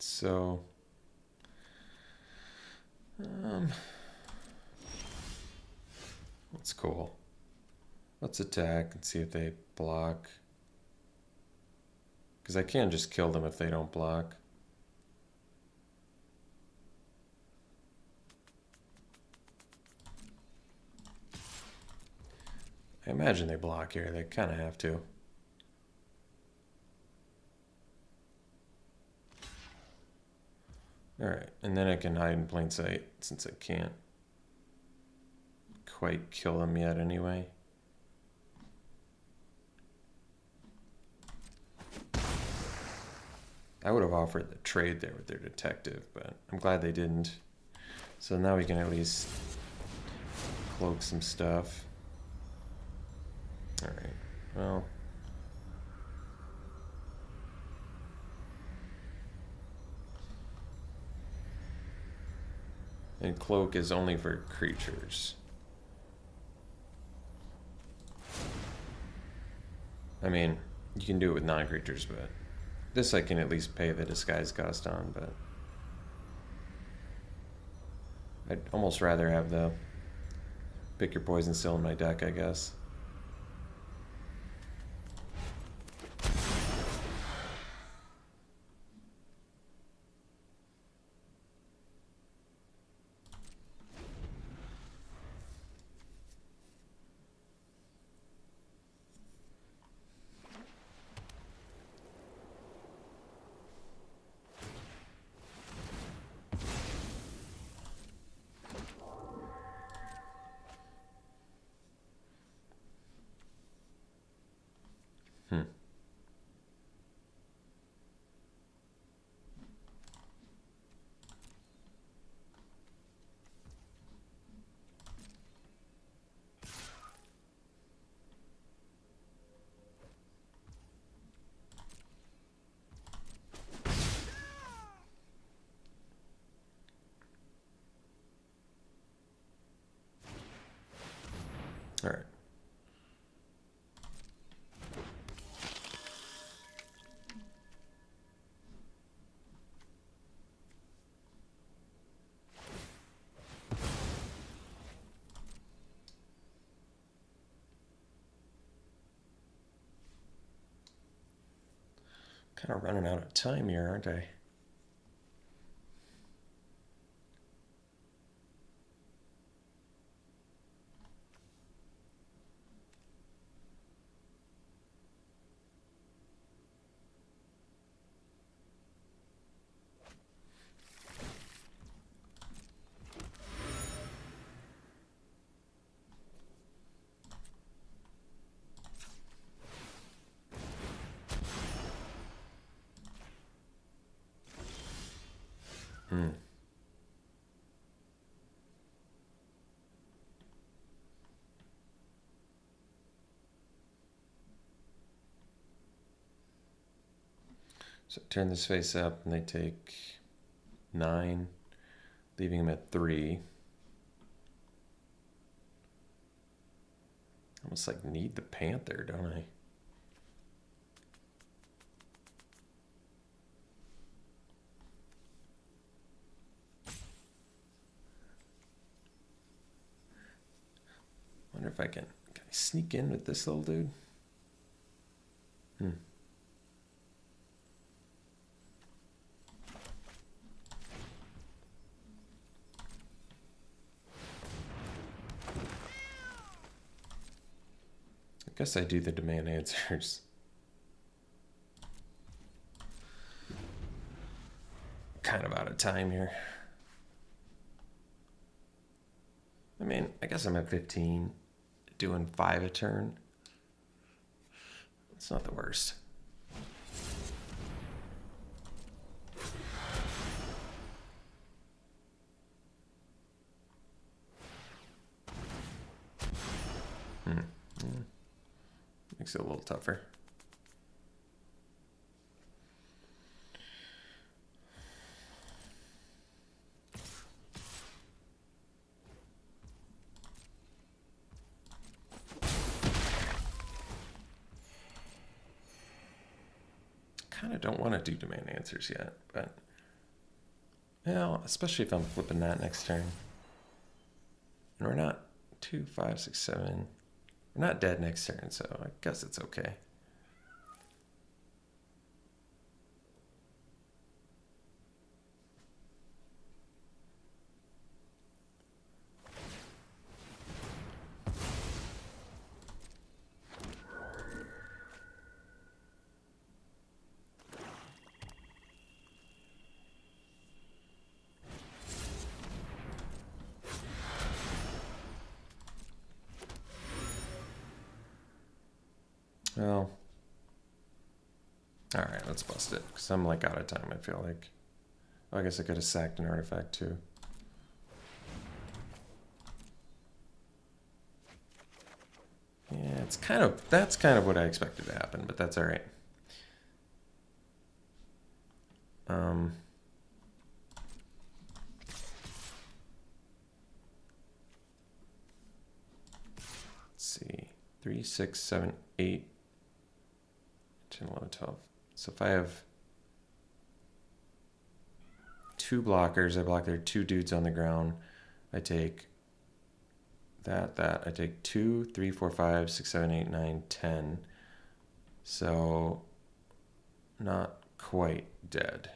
So, that's cool. Let's attack and see if they block. Because I can just kill them if they don't block. I imagine they block here. They kind of have to. Alright, and then I can hide in plain sight since I can't quite kill them yet anyway. I would have offered the trade there with their detective, but I'm glad they didn't. So now we can at least cloak some stuff. Alright, well. And cloak is only for creatures. I mean, you can do it with non-creatures, but this I can at least pay the disguise cost on, but I'd almost rather have the pick your poison still in my deck, I guess. Kind of running out of time here, aren't I? So turn this face up and they take 9, leaving him at 3. Almost like need the Panther, don't I? Wonder if I can I sneak in with this little dude? I guess I do the demand answers. Kind of out of time here. I mean, I guess I'm at 15, doing 5 a turn. It's not the worst. Makes it a little tougher. Kind of don't want to do demand answers yet, but especially if I'm flipping that next turn. And we're not 2, 5, 6, 7. We're not dead next turn, so I guess it's okay. Well, all right, let's bust it, because I'm like out of time, I feel like. Oh, I guess I could have sacked an artifact too. Yeah, that's kind of what I expected to happen, but that's all right. Let's see, 3, 6, 7, 8, 10, 11, 12. So if I have 2 blockers, I block their 2 dudes on the ground. I take that. I take 2, 3, 4, 5, 6, 7, 8, 9, 10. So not quite dead.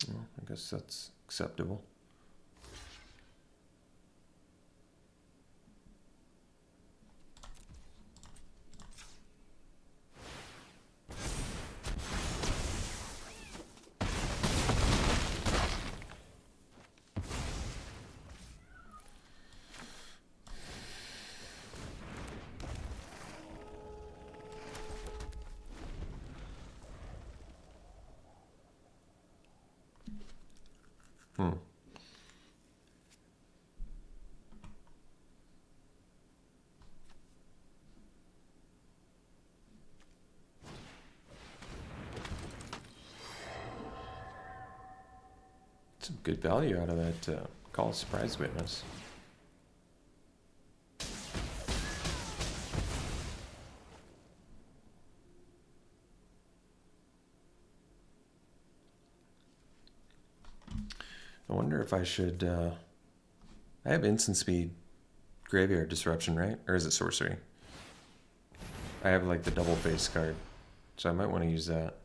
Well, I guess that's acceptable. Some good value out of that call surprise witness. I wonder if I should... I have instant speed graveyard disruption, right? Or is it sorcery? I have like the double face card, so I might want to use that.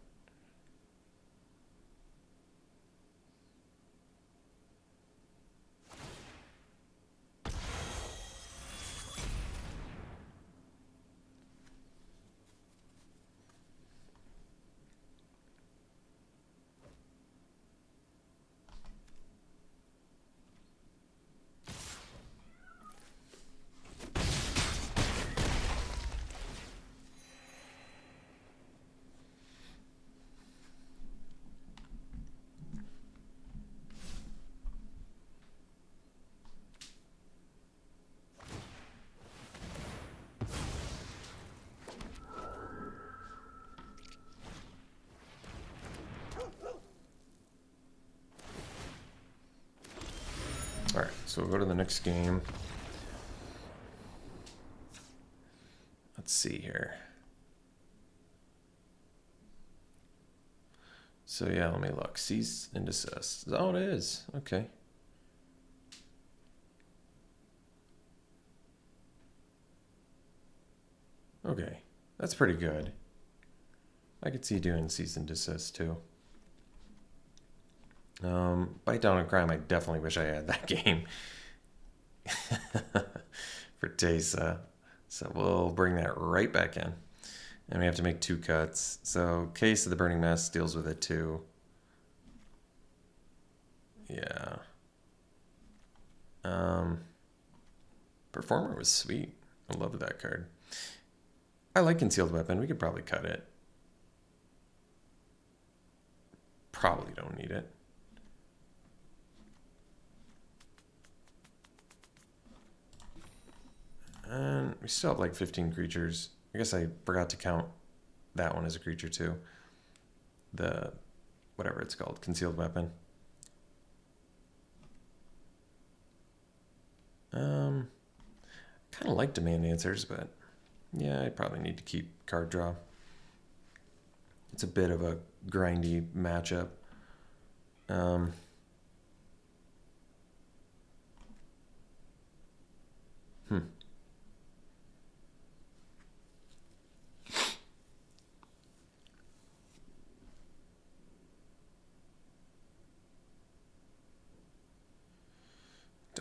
Alright, so we'll go to the next game. Let's see here. So yeah, let me look. Cease and desist. Oh, it is. Okay. Okay, that's pretty good. I could see doing cease and desist too. Bite Down on Crime, I definitely wish I had that game for Teysa. So we'll bring that right back in. And we have to make 2 cuts. So Case of the Burning Mess deals with it too. Yeah. Performer was sweet. I love that card. I like Concealed Weapon. We could probably cut it. Probably don't need it. And we still have like 15 creatures. I guess I forgot to count that one as a creature too. The, whatever it's called, Concealed Weapon. Kind of like Demand Answers, but yeah, I probably need to keep card draw. It's a bit of a grindy matchup. Don't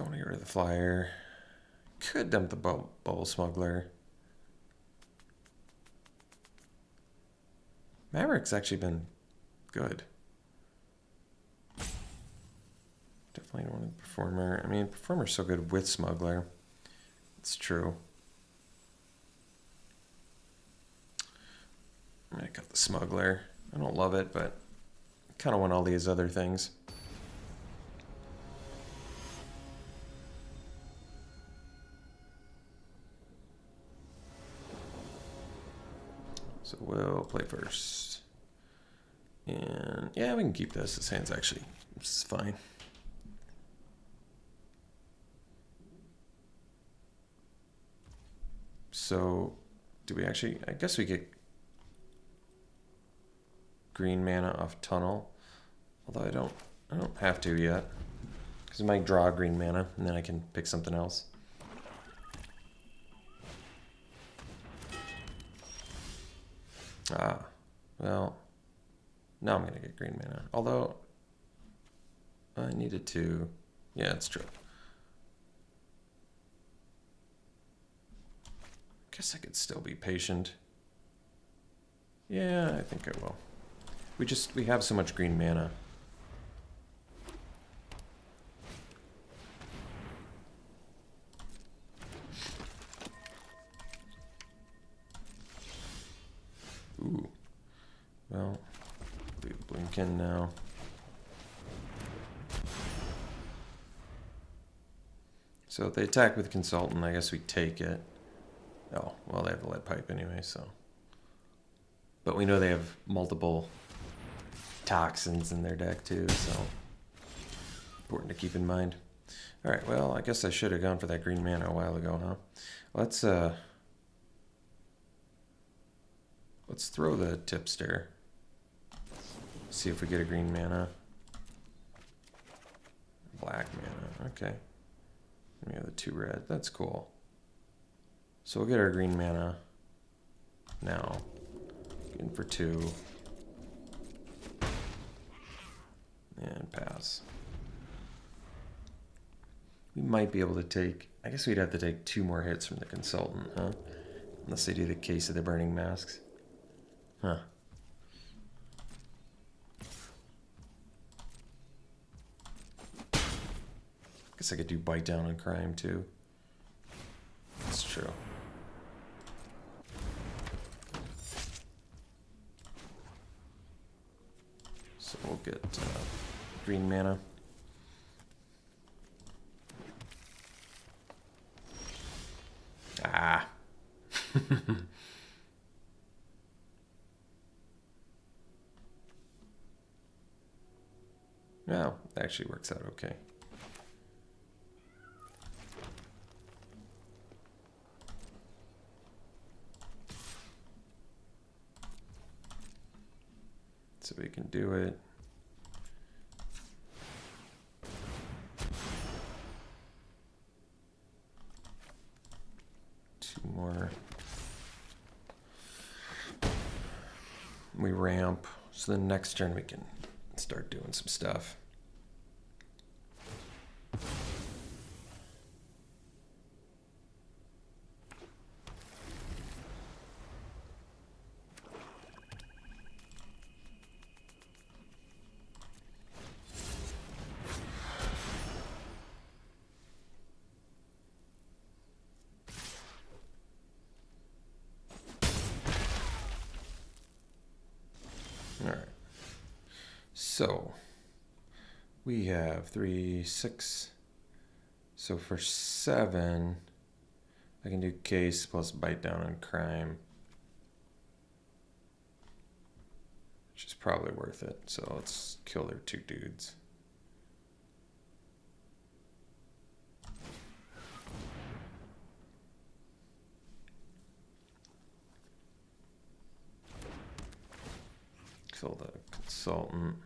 want to get rid of the flyer. Could dump the bubble smuggler. Maverick's actually been good. Definitely don't want a performer. I mean, performer's so good with smuggler. It's true. I'm gonna cut the smuggler. I don't love it, but I kind of want all these other things. So we'll play first. And yeah, we can keep this. This hand's actually, this is fine. So do we actually, I guess we get green mana off tunnel. Although I don't have to yet. Because I might draw green mana and then I can pick something else. Ah, well, now I'm going to get green mana. Although, I needed to... Yeah, it's true. Guess I could still be patient. Yeah, I think I will. We have so much green mana. Ooh. Well, leave Blinken now. So if they attack with Consultant, I guess we take it. Oh, well, they have the lead pipe anyway, so. But we know they have multiple toxins in their deck too, so important to keep in mind. All right, well, I guess I should have gone for that green mana a while ago, huh? Let's throw the tipster. See if we get a green mana. black mana. Okay. We have the 2 red. That's cool. So we'll get our green mana now. In for 2. And pass. We might be able to take... I guess we'd have to take 2 more hits from the consultant, huh? Unless they do the Case of the Burning Masks. Huh. Guess I could do Bite Down on Crime, too. That's true. So we'll get green mana. Ah. No, that actually works out okay. So we can do it. More. We ramp, so then next turn we can start doing some stuff. So we have 3, 6. So for 7, I can do Case plus Bite Down on Crime, which is probably worth it. So let's kill their 2 dudes. Kill the consultant.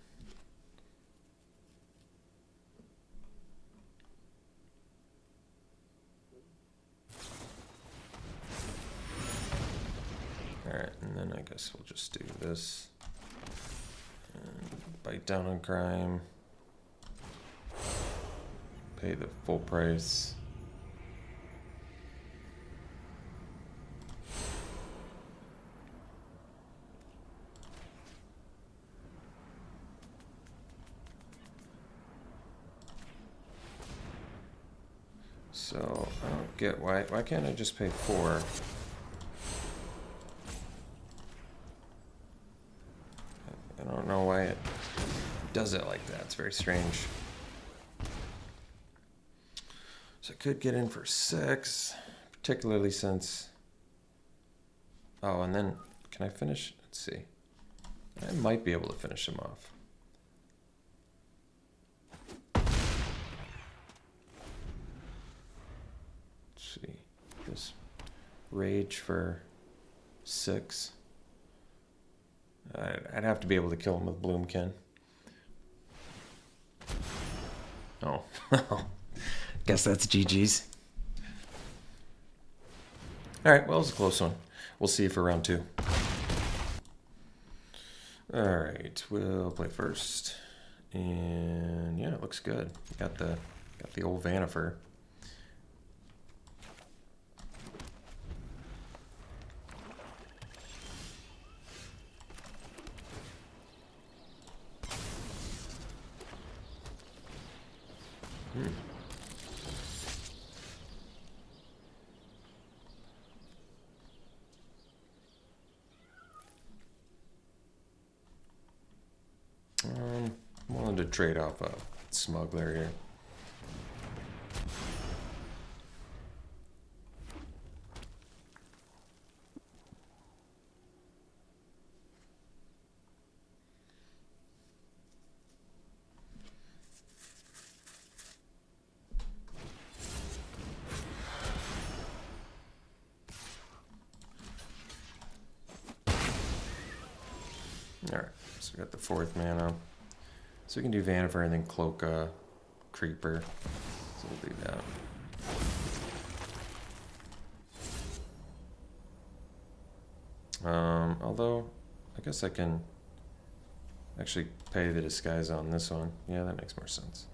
Alright, and then I guess we'll just do this. And Bite Down on Crime. Pay the full price. So I don't get why can't I just pay 4? I don't know why it does it like that. It's very strange. So I could get in for 6, particularly since... Oh, and then can I finish? Let's see. I might be able to finish him off. Let's see. This rage for 6. I'd have to be able to kill him with Bloomkin. Oh. Guess that's GG's. Alright, well, it was a close one. We'll see you for round 2. Alright, we'll play first. And yeah, it looks good. Got the old Vanifer. I'm willing to trade off a smuggler here. Alright, so we got the 4th mana. So we can do Vanifer and then cloak creeper. So we'll do that. Although, I guess I can actually pay the disguise on this one. Yeah, that makes more sense.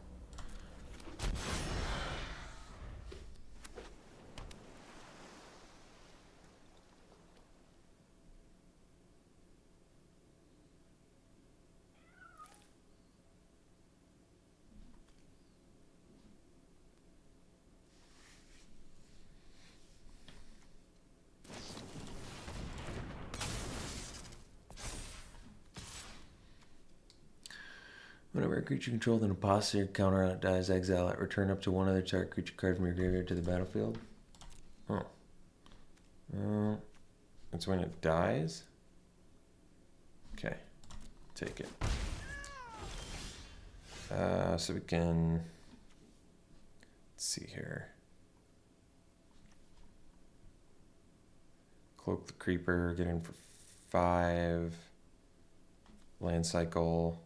Whenever a creature controlled an imposter counter on it dies, exile it. Return up to one other target creature card from your graveyard to the battlefield. Oh. It's when it dies? Okay. Take it. So we can... Let's see here. Cloak the Creeper, get in for 5. Land cycle.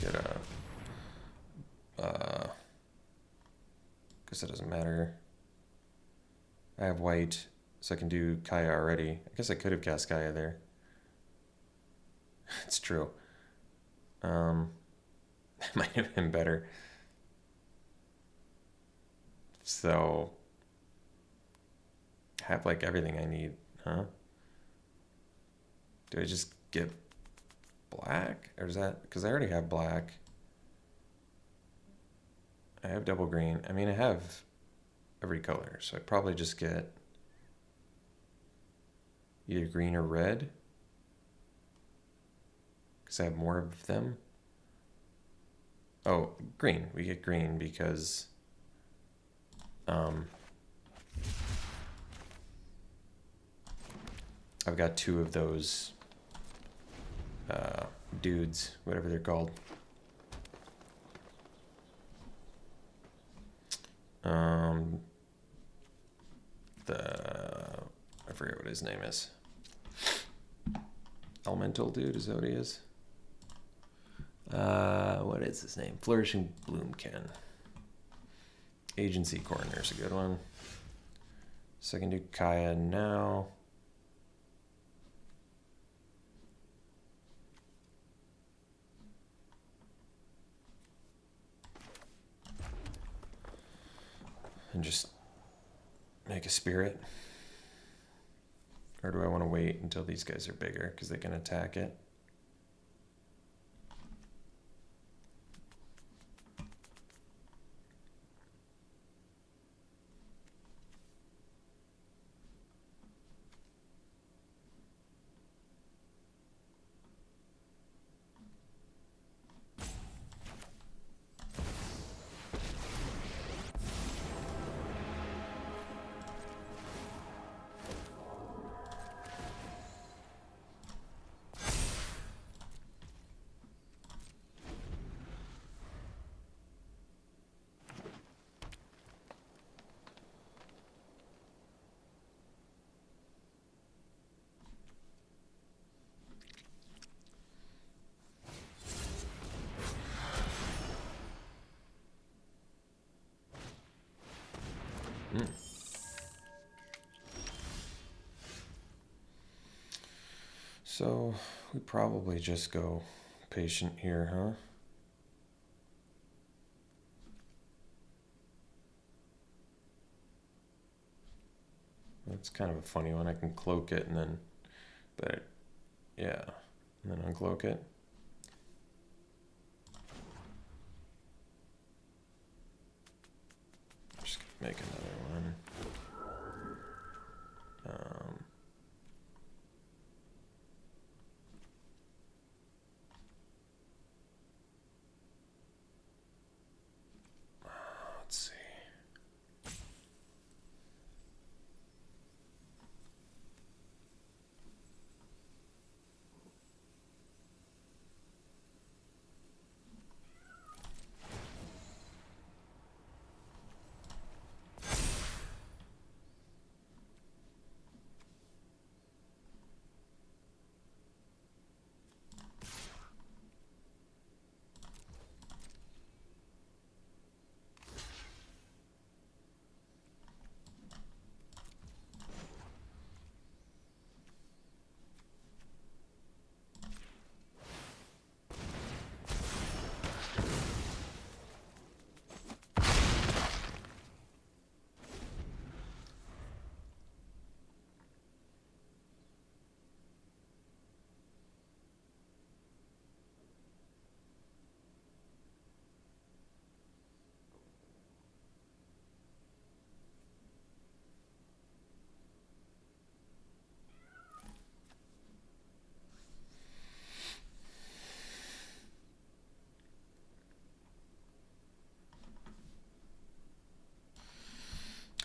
Get a... guess it doesn't matter. I have white, so I can do Kaya already. I guess I could have cast Kaya there. It's true. It might have been better. So, I have like everything I need, huh? Do I just get black? Or is that, because I already have black. I have double green. I mean, I have every color, so I'd probably just get either green or red, because I have more of them. Oh, green. We get green because I've got 2 of those dudes, whatever they're called. I forget what his name is. Elemental dude, is that what he is? What is his name? Flourishing Bloomkin. Agency Coroner's a good one. So I can do Kaya now. And just make a spirit. Or do I want to wait until these guys are bigger because they can attack it? So we probably just go patient here, huh? That's kind of a funny one. I can cloak it and then, but yeah, and then uncloak it. Just make another one. Let's see.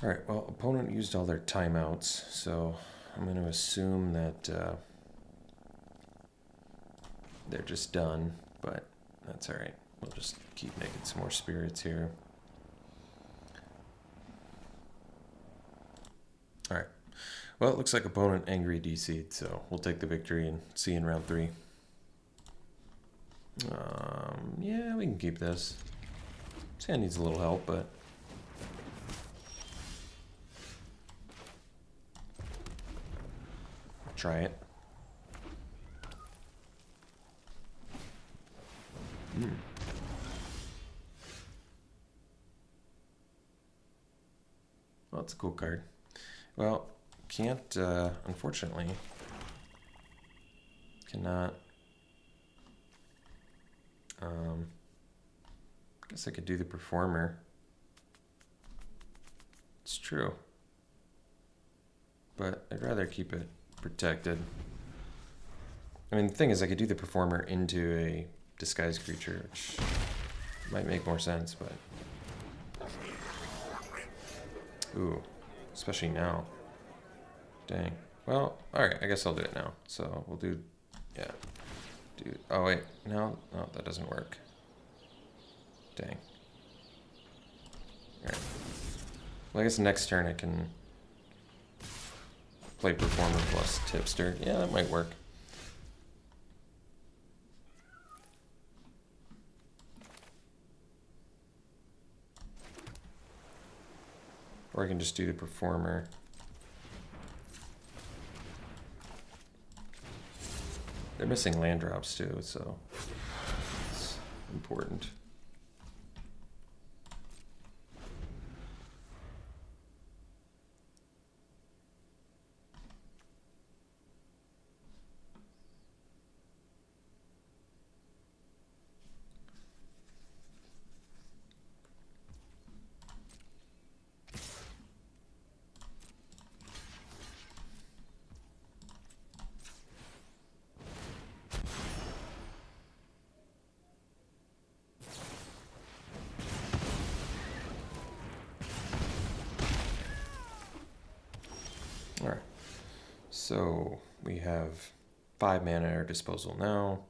All right, well, opponent used all their timeouts, so I'm going to assume that they're just done, but that's all right. We'll just keep making some more spirits here. All right. Well, it looks like opponent angry DC'd, so we'll take the victory and see you in round 3. Yeah, we can keep this. This hand needs a little help, but try it. Well, that's a cool card. Well, can't, unfortunately, cannot. Guess I could do the performer. It's true. But I'd rather keep it protected. I mean, the thing is, I could do the performer into a disguised creature, which might make more sense, but... Ooh, especially now. Dang. Well, alright, I guess I'll do it now. So we'll do... Yeah. Oh, wait. No, that doesn't work. Dang. Alright. Well, I guess next turn I can play performer plus tipster. Yeah, that might work. Or I can just do the performer. They're missing land drops too, so it's important. Alright, so we have 5 mana at our disposal now,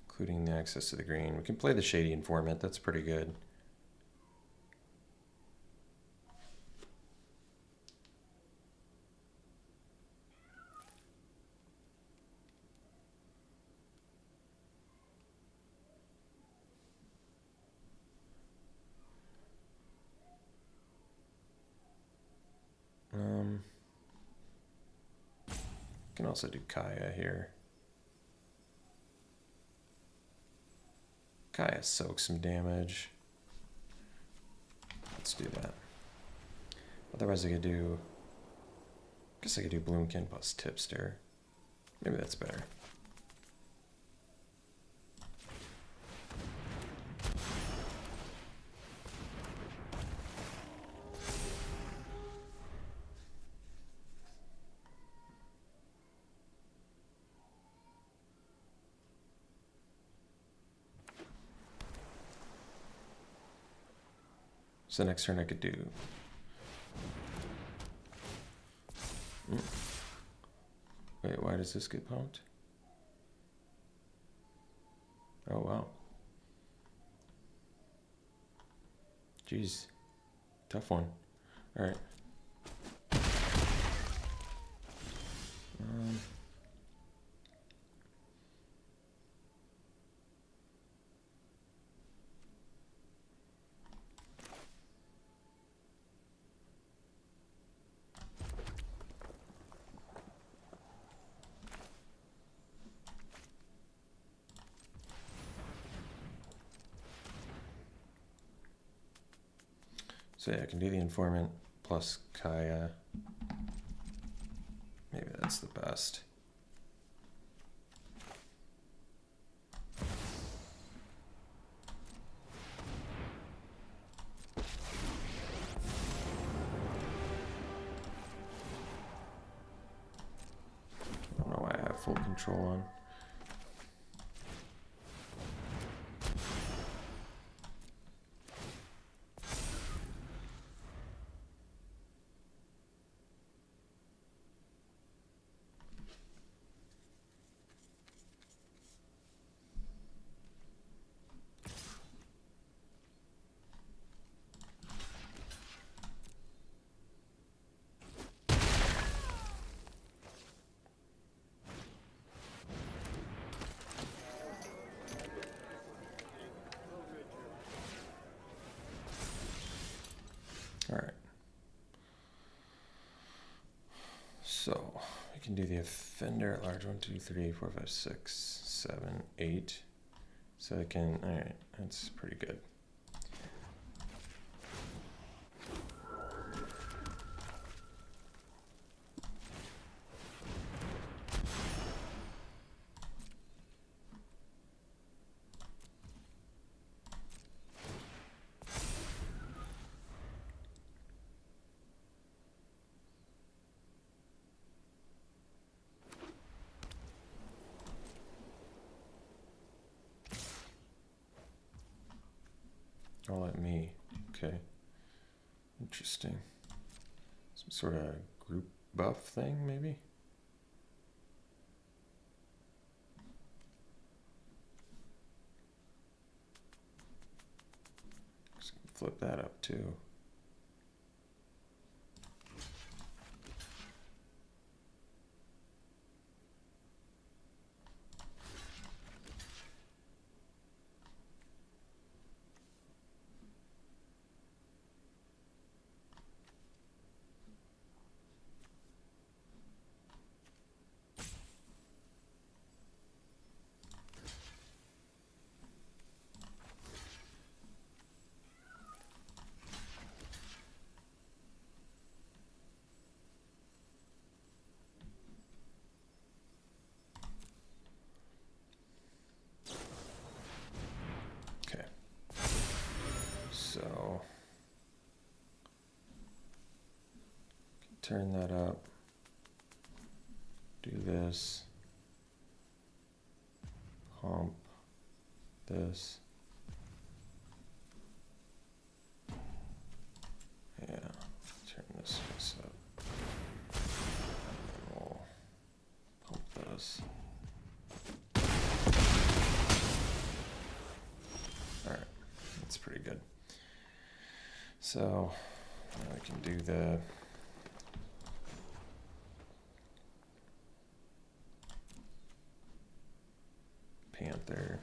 including the access to the green. We can play the Shady Informant, that's pretty good. Can also do Kaya here. Kaya soaks some damage. Let's do that. Otherwise I could do... I guess I could do Bloomkin plus Tipster. Maybe that's better. So next turn I could do... Wait, why does this get pumped? Oh, wow. Jeez. Tough one. Alright. So yeah, I can do the Informant plus Kaya. Maybe that's the best. I don't know why I have full control on. can do the offender at large. 1, 2, 3, 4, 5, 6, 7, 8. So I can. All right, that's pretty good. All at me. Okay. Interesting. Some sort of group buff thing, maybe? Just flip that up too. So turn that up, do this, hump this, yeah, turn this up, and then we'll pump this. All right, that's pretty good. So now I can do the Panther.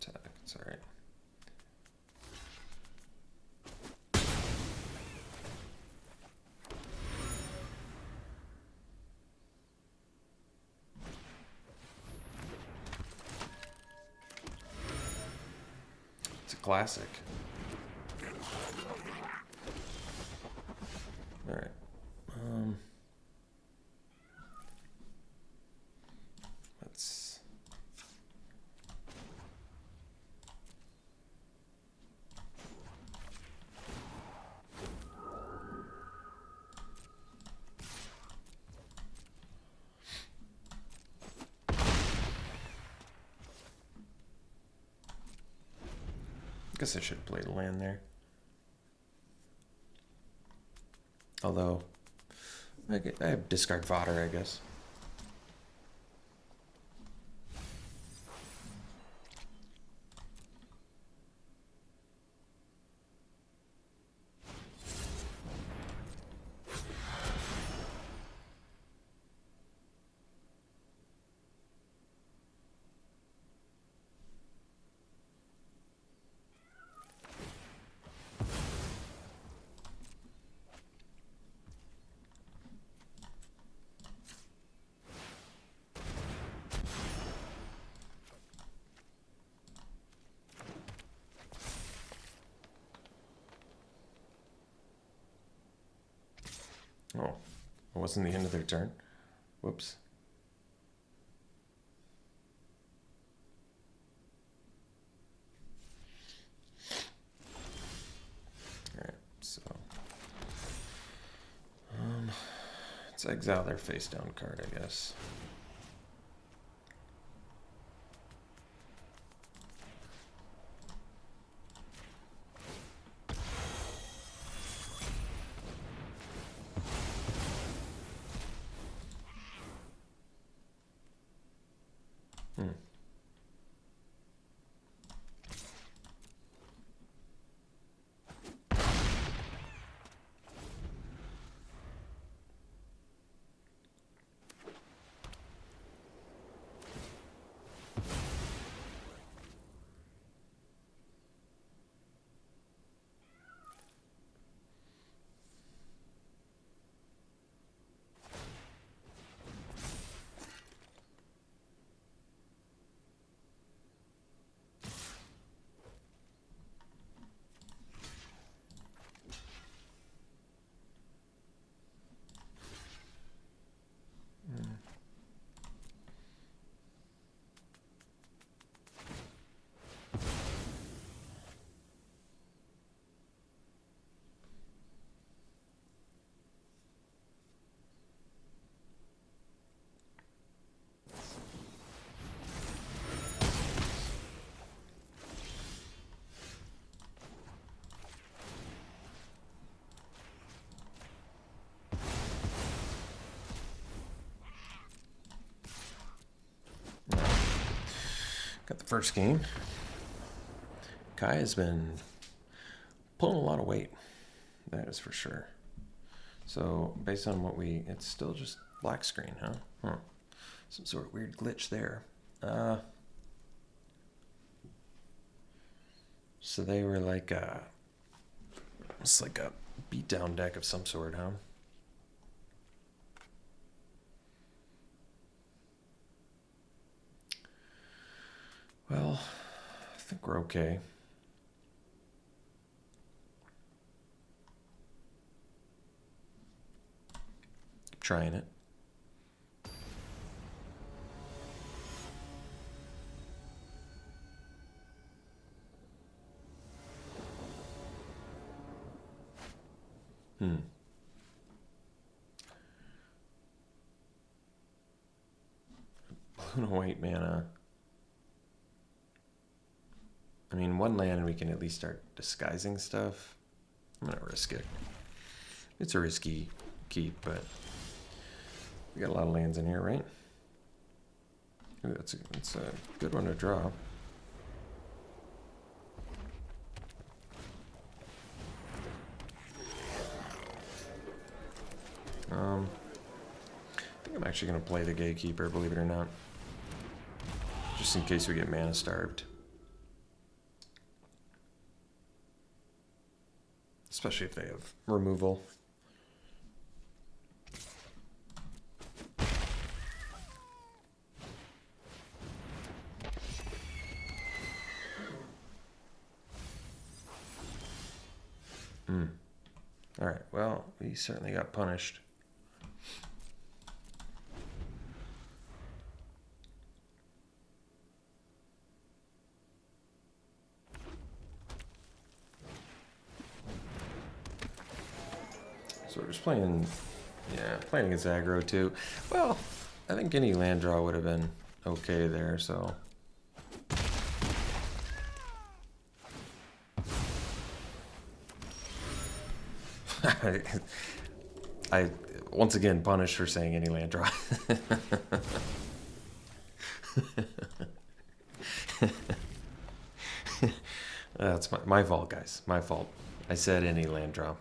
Attack, it's all right. It's a classic. All right. Let's. I guess I should play the land there. Although, I have discard fodder, I guess. Oh, it wasn't the end of their turn. Whoops. All right, so let's exile their face down card, I guess. First game. Kai has been pulling a lot of weight. That is for sure. So based on what it's still just black screen, huh? Huh. Some sort of weird glitch there. So they were like it's like a beatdown deck of some sort, huh? Well, I think we're okay. Keep trying it. Blue and white mana. I mean, one land and we can at least start disguising stuff. I'm gonna risk it. It's a risky keep, but we got a lot of lands in here, right? Ooh, that's a good one to draw. I think I'm actually gonna play the Gatekeeper, believe it or not, just in case we get mana starved. Especially if they have removal. Alright, well, we certainly got punished. So we're just playing, playing against aggro too. Well, I think any land draw would have been okay there, so. I once again punished for saying any land draw. That's my fault, guys. My fault. I said any land draw.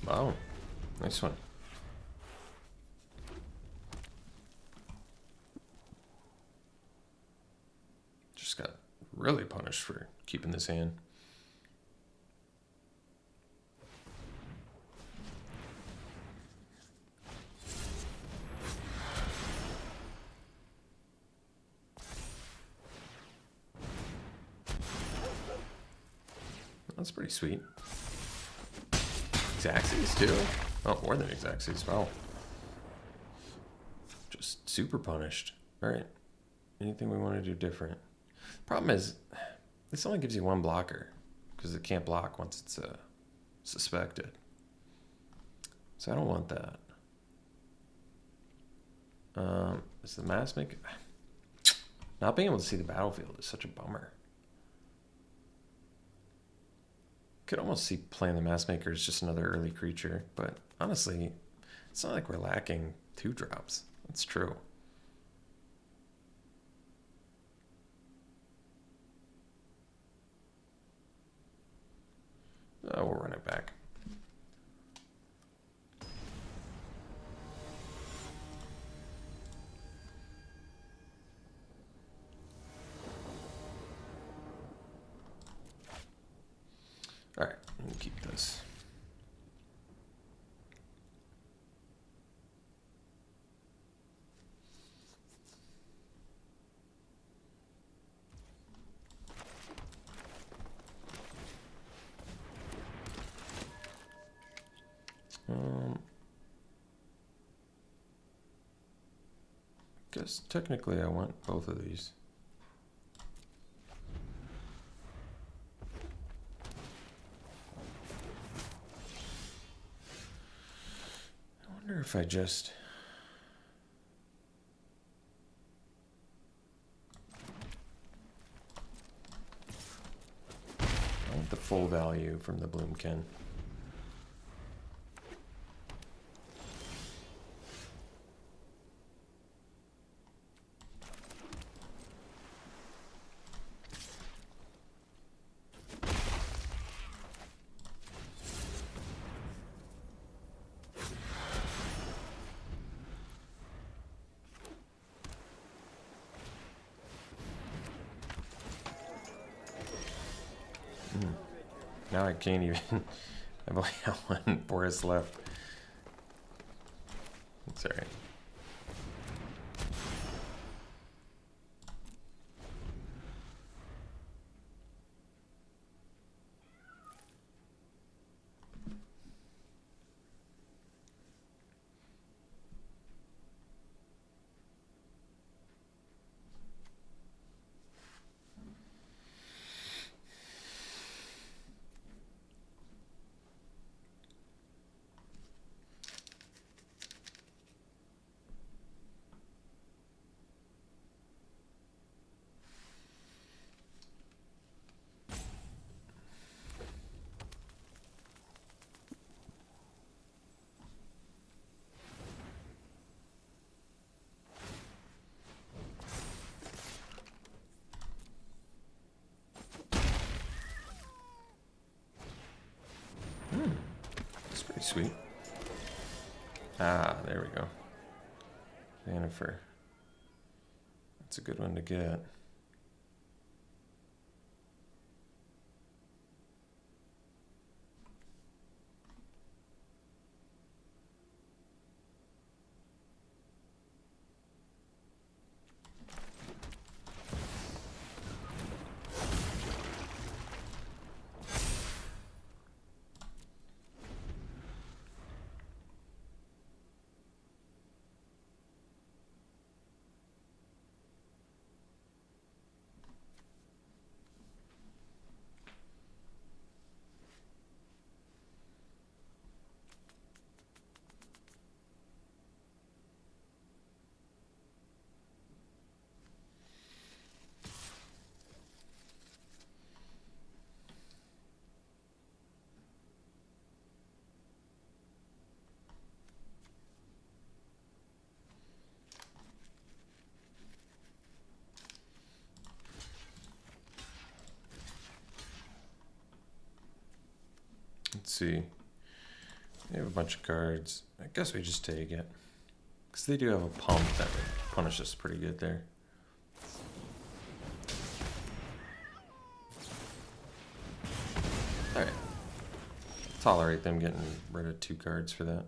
Wow, nice one. Just got really punished for keeping this hand. That's pretty sweet. Xaxes too? Oh, more than Xaxes. Wow. Just super punished. Alright. Anything we want to do different? Problem is, this only gives you one blocker, because it can't block once it's suspected. So I don't want that. Is the mass make... Not being able to see the battlefield is such a bummer. Could almost see playing the Mass Maker as just another early creature, but honestly, it's not like we're lacking 2-drops. That's true. Oh, we'll run it back. All right, let me keep this. Guess technically I want both of these. if I just... I want the full value from the Bloomkin. Now I can't even. I've only got one Boris left. It's alright. That's pretty sweet. Ah, there we go. Vanifer. That's a good one to get. Let's see. We have a bunch of cards. I guess we just take it. Because they do have a pump that would punish us pretty good there. Alright. Tolerate them getting rid of 2 cards for that.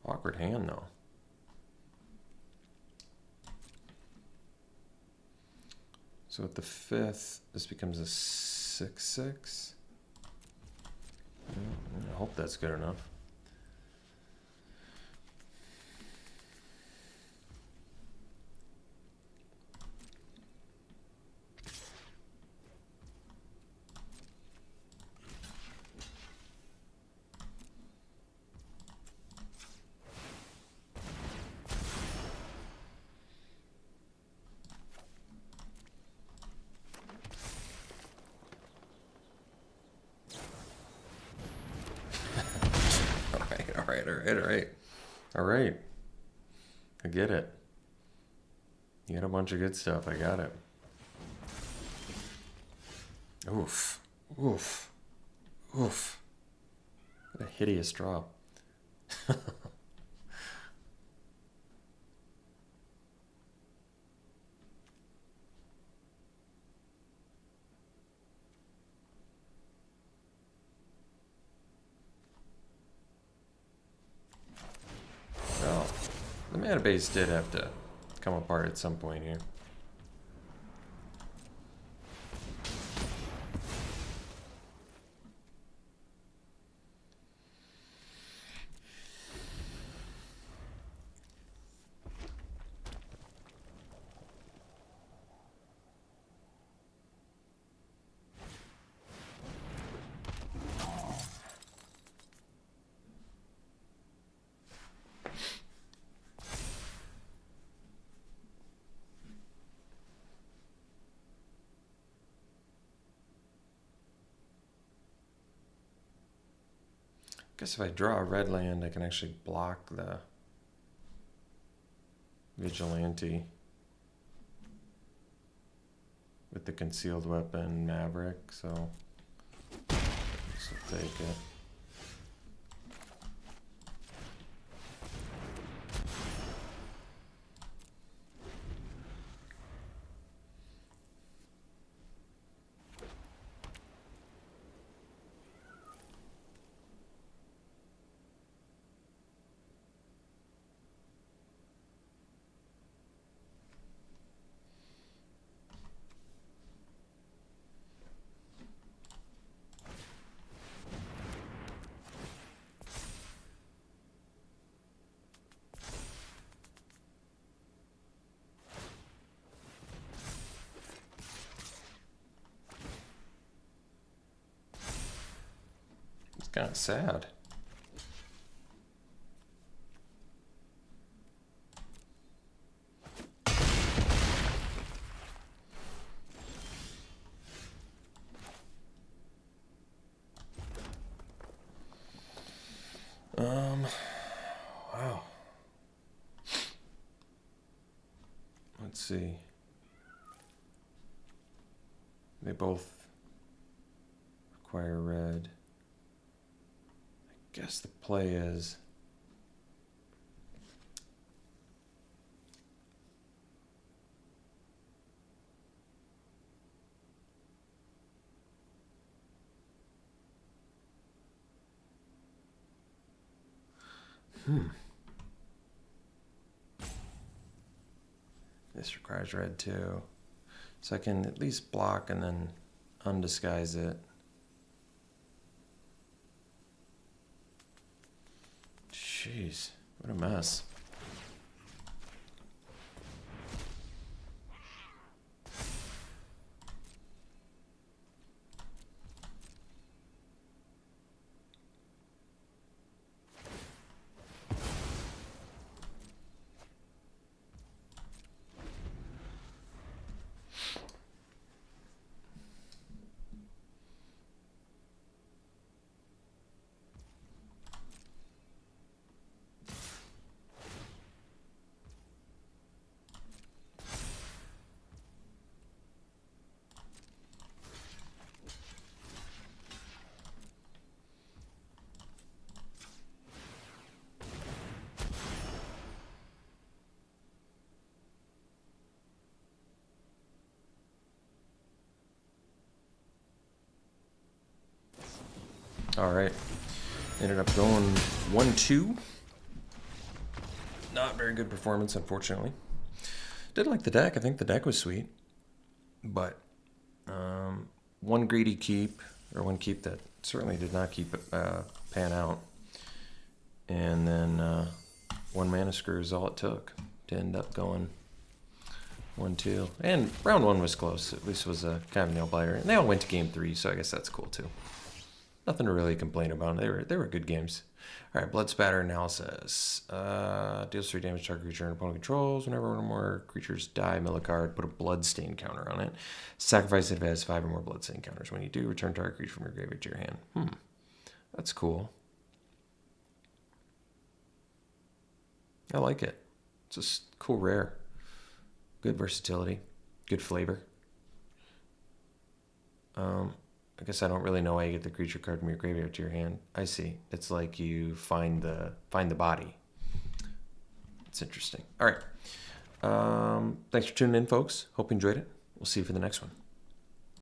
Awkward hand, though. So at the 5th, this becomes a 6/6. I hope that's good enough. All right. I get it. You got a bunch of good stuff. I got it. Oof. Oof. Oof. What a hideous draw. Well, the mana base did have to come apart at some point here. guess if I draw a red land, I can actually block the Vigilante with the concealed weapon Maverick, so this will take it. Kind of sad. Wow. Let's see. They both require red. I guess the play is this requires red too. So I can at least block and then undisguise it. Jeez, what a mess. All right, ended up going 1-2. Not very good performance, unfortunately. Did like the deck. I think the deck was sweet, but one greedy keep, or one keep that certainly did not keep pan out, and then one mana screw is all it took to end up going 1-2. And round one was close. At least it was a kind of nail biter, and they all went to game 3, so I guess that's cool too. Nothing to really complain about. They were good games. All right, Blood Spatter Analysis. Deals 3 damage to target creature and opponent controls. Whenever one or more creatures die, mill a card, put a Bloodstain counter on it. Sacrifice it if it has 5 or more Bloodstain counters. When you do, return target creature from your graveyard to your hand. That's cool. I like it. It's a cool rare. Good versatility. Good flavor. I guess I don't really know why you get the creature card from your graveyard to your hand. I see. It's like you find the body. It's interesting. All right. Thanks for tuning in, folks. Hope you enjoyed it. We'll see you for the next one.